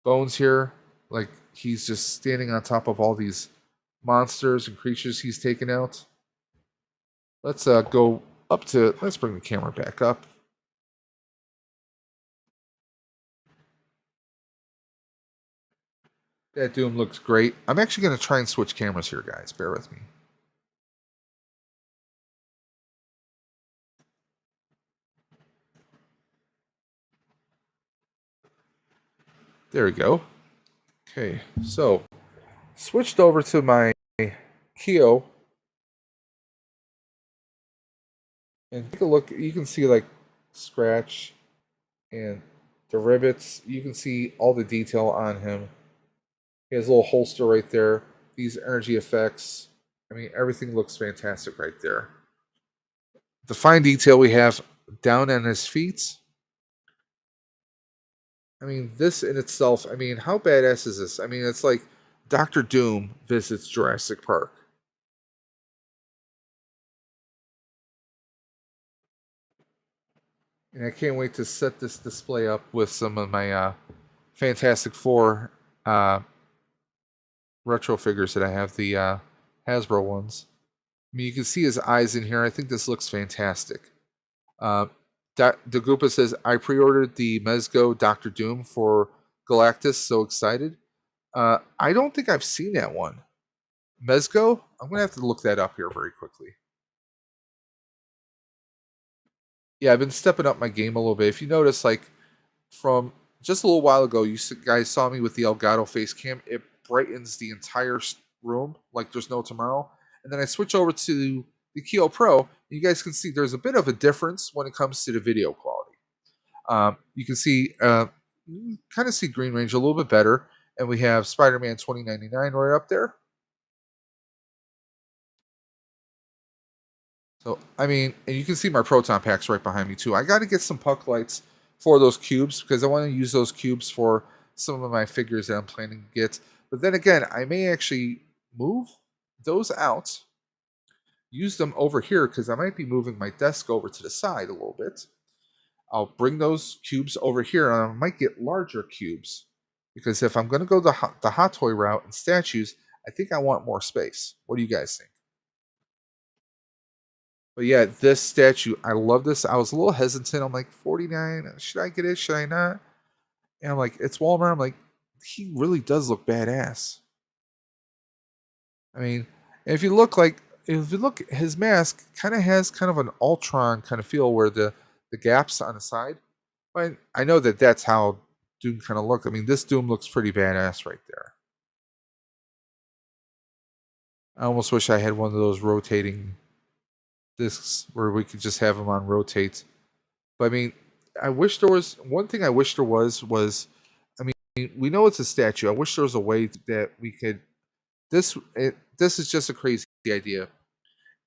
bones here. Like he's just standing on top of all these monsters and creatures he's taken out. Let's go up to... Let's bring the camera back up. That Doom looks great. I'm actually going to try and switch cameras here, guys. Bear with me. There we go. Okay, so switched over to my Keo. And take a look. You can see like scratch and the rivets. You can see all the detail on him. He has a little holster right there. These energy effects. I mean, everything looks fantastic right there. The fine detail we have down on his feet. I mean, this in itself, I mean, how badass is this? I mean, it's like Dr. Doom visits Jurassic Park. And I can't wait to set this display up with some of my Fantastic Four retro figures that I have, the Hasbro ones. I mean, you can see his eyes in here. I think this looks fantastic. Dagupa says, I pre-ordered the Mezco Dr. Doom for Galactus. So excited. I don't think I've seen that one. Mezco? I'm going to have to look that up here very quickly. Yeah, I've been stepping up my game a little bit. If you notice, like, from just a little while ago, you guys saw me with the Elgato face cam. It brightens the entire room like there's no tomorrow. And then I switch over to the Keo Pro. You guys can see there's a bit of a difference when it comes to the video quality. You can see, kind of see Green Ranger a little bit better. And we have Spider-Man 2099 right up there. So, I mean, and you can see my proton packs right behind me too. I got to get some puck lights for those cubes because I want to use those cubes for some of my figures that I'm planning to get. But then again, I may actually move those out, use them over here because I might be moving my desk over to the side a little bit. I'll bring those cubes over here and I might get larger cubes because if I'm going to go the hot toy route and statues, I think I want more space. What do you guys think? But yeah, this statue, I love this. I was a little hesitant. I'm like, 49, should I get it? Should I not? And I'm like, it's Walmart. I'm like, he really does look badass. I mean, if you look his mask kind of has kind of an Ultron kind of feel where the gaps on the side. But I know that that's how Doom kind of look. I mean, this Doom looks pretty badass right there. I almost wish I had one of those rotating discs where we could just have them on rotate. But I mean, I wish there was one thing. I wish there was. I mean, we know it's a statue. I wish there was a way that we could. This is just a crazy idea.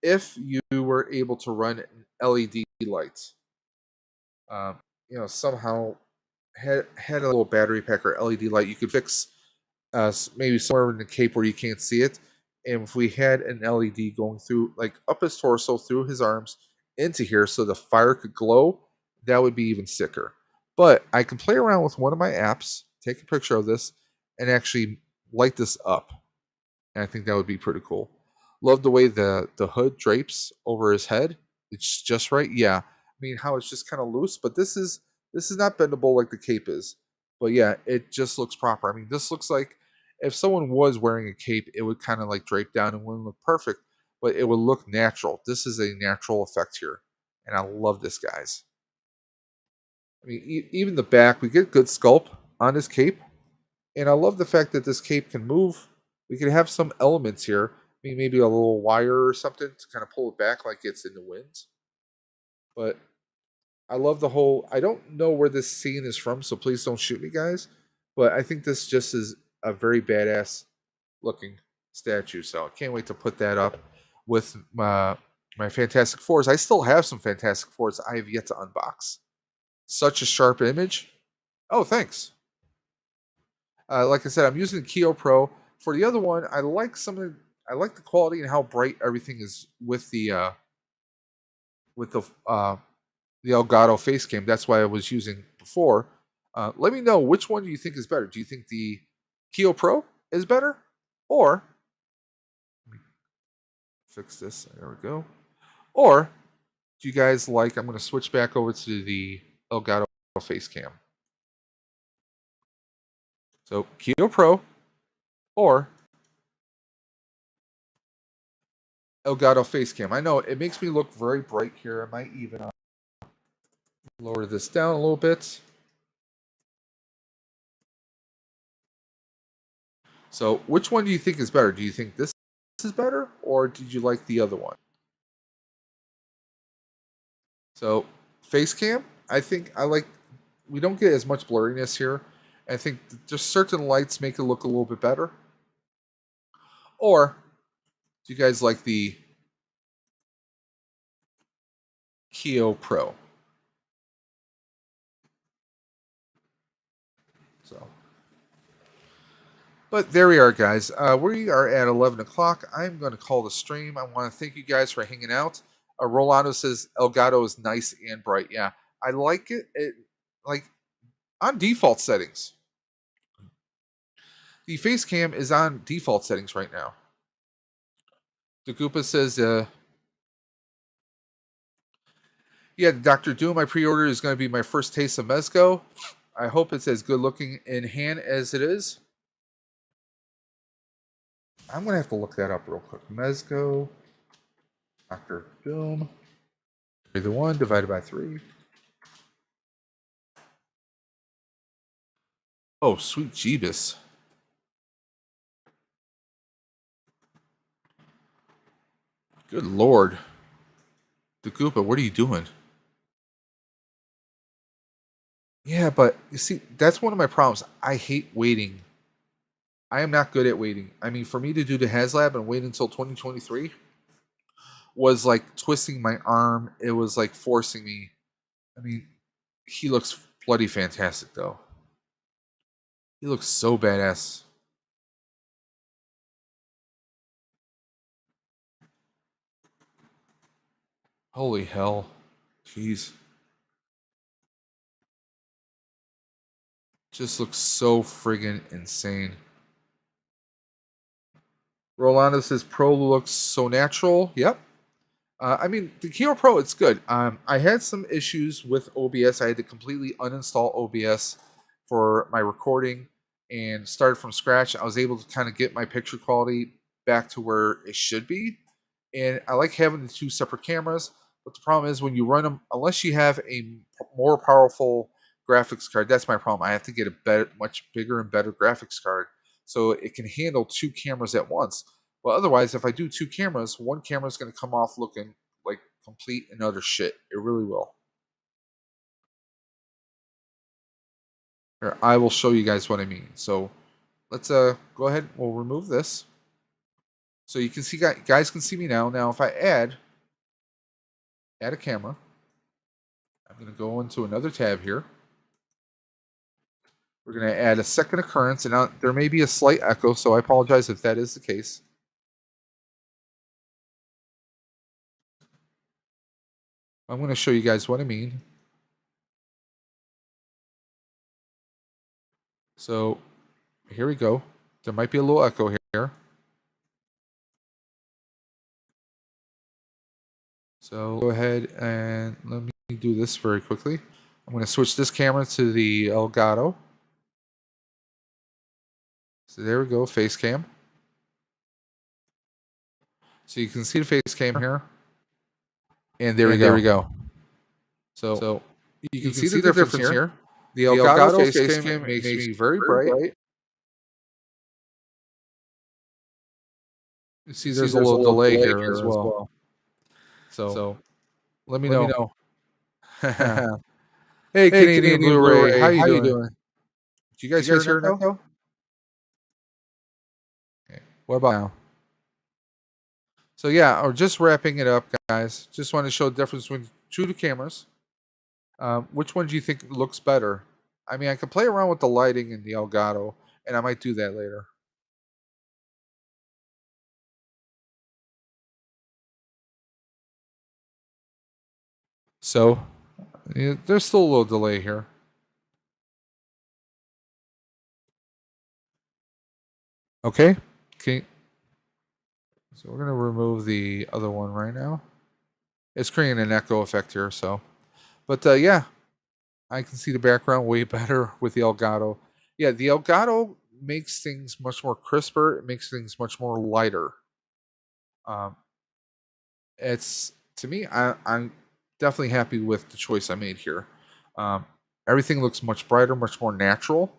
If you were able to run LED lights, somehow had a little battery pack or LED light, you could fix maybe somewhere in the cape where you can't see it. And if we had an LED going through, like up his torso, through his arms, into here, so the fire could glow, that would be even sicker. But I can play around with one of my apps, take a picture of this, and actually light this up. And I think that would be pretty cool. Love the way the hood drapes over his head. It's just right. Yeah. I mean, how it's just kind of loose, but this is not bendable like the cape is. But yeah, it just looks proper. I mean, this looks like if someone was wearing a cape, it would kind of like drape down and wouldn't look perfect, but it would look natural. This is a natural effect here. And I love this, guys. I mean, even the back, we get good sculpt on this cape. And I love the fact that this cape can move. We can have some elements here. I mean, maybe a little wire or something to kind of pull it back like it's in the wind. But I love the whole... I don't know where this scene is from, so please don't shoot me, guys. But I think this just is a very badass looking statue. So I can't wait to put that up with my Fantastic Fours. I still have some Fantastic Fours I have yet to unbox. Such a sharp image. Oh, thanks. Like I said, I'm using the Keo Pro. For the other one, I like the quality and how bright everything is with the Elgato face cam. That's why I was using before. Let me know which one do you think is better. Do you think the Keo Pro is better, or let me fix this? There we go. Or do you guys like? I'm going to switch back over to the Elgato face cam. So Keo Pro or Elgato face cam. I know it makes me look very bright here. I might even lower this down a little bit. So which one do you think is better? Do you think this is better, or did you like the other one? So face cam, I think I like. We don't get as much blurriness here. I think just certain lights make it look a little bit better. Or do you guys like the Keo Pro? So, but there we are, guys. We are at 11 o'clock. I'm going to call the stream. I want to thank you guys for hanging out. Rolando says Elgato is nice and bright. Yeah, I like it. It like on default settings. The face cam is on default settings right now. The Goopa says, yeah, Dr. Doom, my pre-order is going to be my first taste of Mezco. I hope it's as good looking in hand as it is. I'm going to have to look that up real quick. Mezco, Dr. Doom, the 1 divided by 3. Oh, sweet Jeebus. Good Lord. The Goopa, what are you doing? Yeah, but you see, that's one of my problems. I hate waiting. I am not good at waiting. I mean, for me to do the HasLab and wait until 2023 was like twisting my arm. It was like forcing me. I mean, he looks bloody fantastic, though. He looks so badass. Holy hell. Jeez. Just looks so friggin' insane. Rolando says Pro looks so natural. Yep. I mean, the Hero Pro, it's good. I had some issues with OBS. I had to completely uninstall OBS for my recording and start from scratch. I was able to kind of get my picture quality back to where it should be. And I like having the two separate cameras. But the problem is when you run them, unless you have a more powerful graphics card, that's my problem. I have to get a better, much bigger and better graphics card so it can handle two cameras at once. Well, otherwise, if I do two cameras, one camera is going to come off looking like complete and utter shit. It really will. Here, I will show you guys what I mean. So let's go ahead. We'll remove this. So you can see, guys can see me now. Now, if I add a camera, I'm going to go into another tab here. We're going to add a second occurrence, and there may be a slight echo, so I apologize if that is the case. I'm going to show you guys what I mean. So here we go. There might be a little echo here. So go ahead and let me do this very quickly. I'm going to switch this camera to the Elgato. So there we go, face cam. So you can see the face cam here. And there we go. So you can see the difference here. The Elgato face cam makes me very bright. You see there's a little delay here as well. So let me know. Hey, Canadian Blu-ray, how you doing? Do you guys hear an echo? Okay. What about now? So yeah, or just wrapping it up, guys. Just want to show the difference between two cameras. Which one do you think looks better? I mean, I can play around with the lighting in the Elgato, and I might do that later. So yeah, there's still a little delay here. Okay. So we're gonna remove the other one right now. It's creating an echo effect here, so. But yeah, I can see the background way better with the Elgato. Yeah, the Elgato makes things much more crisper. It makes things much more lighter. It's to me, I'm definitely happy with the choice I made here. Everything looks much brighter, much more natural.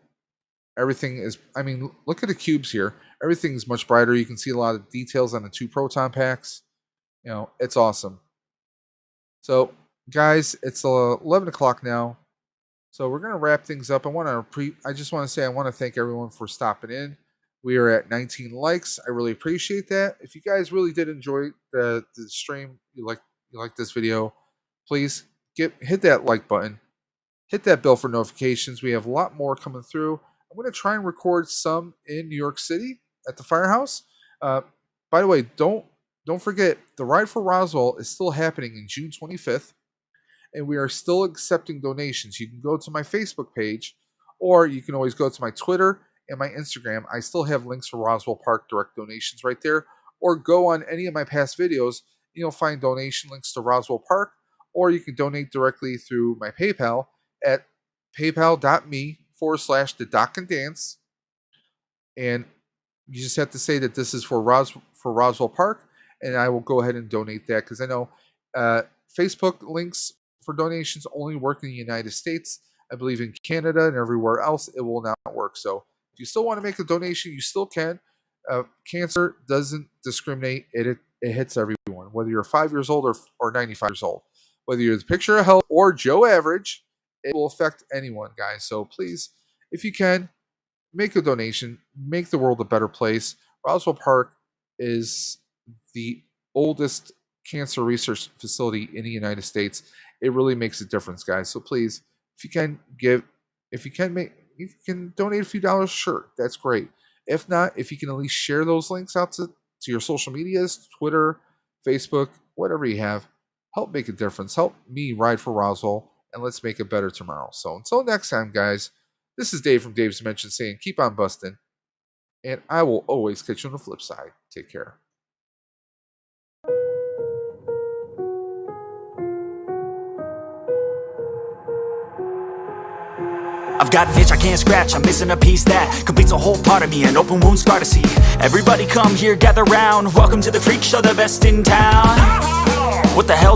Everything is, I mean, look at the cubes here. Everything's much brighter. You can see a lot of details on the two proton packs. You know, it's awesome. So, guys, it's 11 o'clock now. So we're gonna wrap things up. I just want to say I want to thank everyone for stopping in. We are at 19 likes. I really appreciate that. If you guys really did enjoy the stream, you like this video, please hit that like button. Hit that bell for notifications. We have a lot more coming through. I'm going to try and record some in New York City at the Firehouse. By the way, don't forget the Ride for Roswell is still happening in June 25th, and we are still accepting donations. You can go to my Facebook page, or you can always go to my Twitter and my Instagram. I still have links for Roswell Park direct donations right there, or go on any of my past videos. You'll find donation links to Roswell Park, or you can donate directly through my PayPal at paypal.me/the Doc and Dance. And you just have to say that this is for Roswell Park, and I will go ahead and donate that, because I know Facebook links for donations only work in the United States. I believe in Canada and everywhere else it will not work. So if you still want to make a donation, you still can. Cancer doesn't discriminate. It hits everyone, whether you're 5 years old or 95 years old. Whether you're the picture of health or Joe Average, It will affect anyone, guys. So please, if you can, make a donation, make the world a better place. Roswell Park is the oldest cancer research facility in the United States. It really makes a difference, guys. So please, if you can give, if you can donate a few dollars, sure, that's great. If not, if you can at least share those links out to your social medias, Twitter, Facebook, whatever you have, help make a difference. Help me ride for Roswell, and let's make it better tomorrow. So until next time, guys, this is Dave from Dave's Dimension saying keep on busting, and I will always catch you on the flip side. Take care. I've got an itch I can't scratch, I'm missing a piece that completes a whole part of me, an open wound scar to see. Everybody come here, gather round, welcome to the freak show, the best in town. What the hell?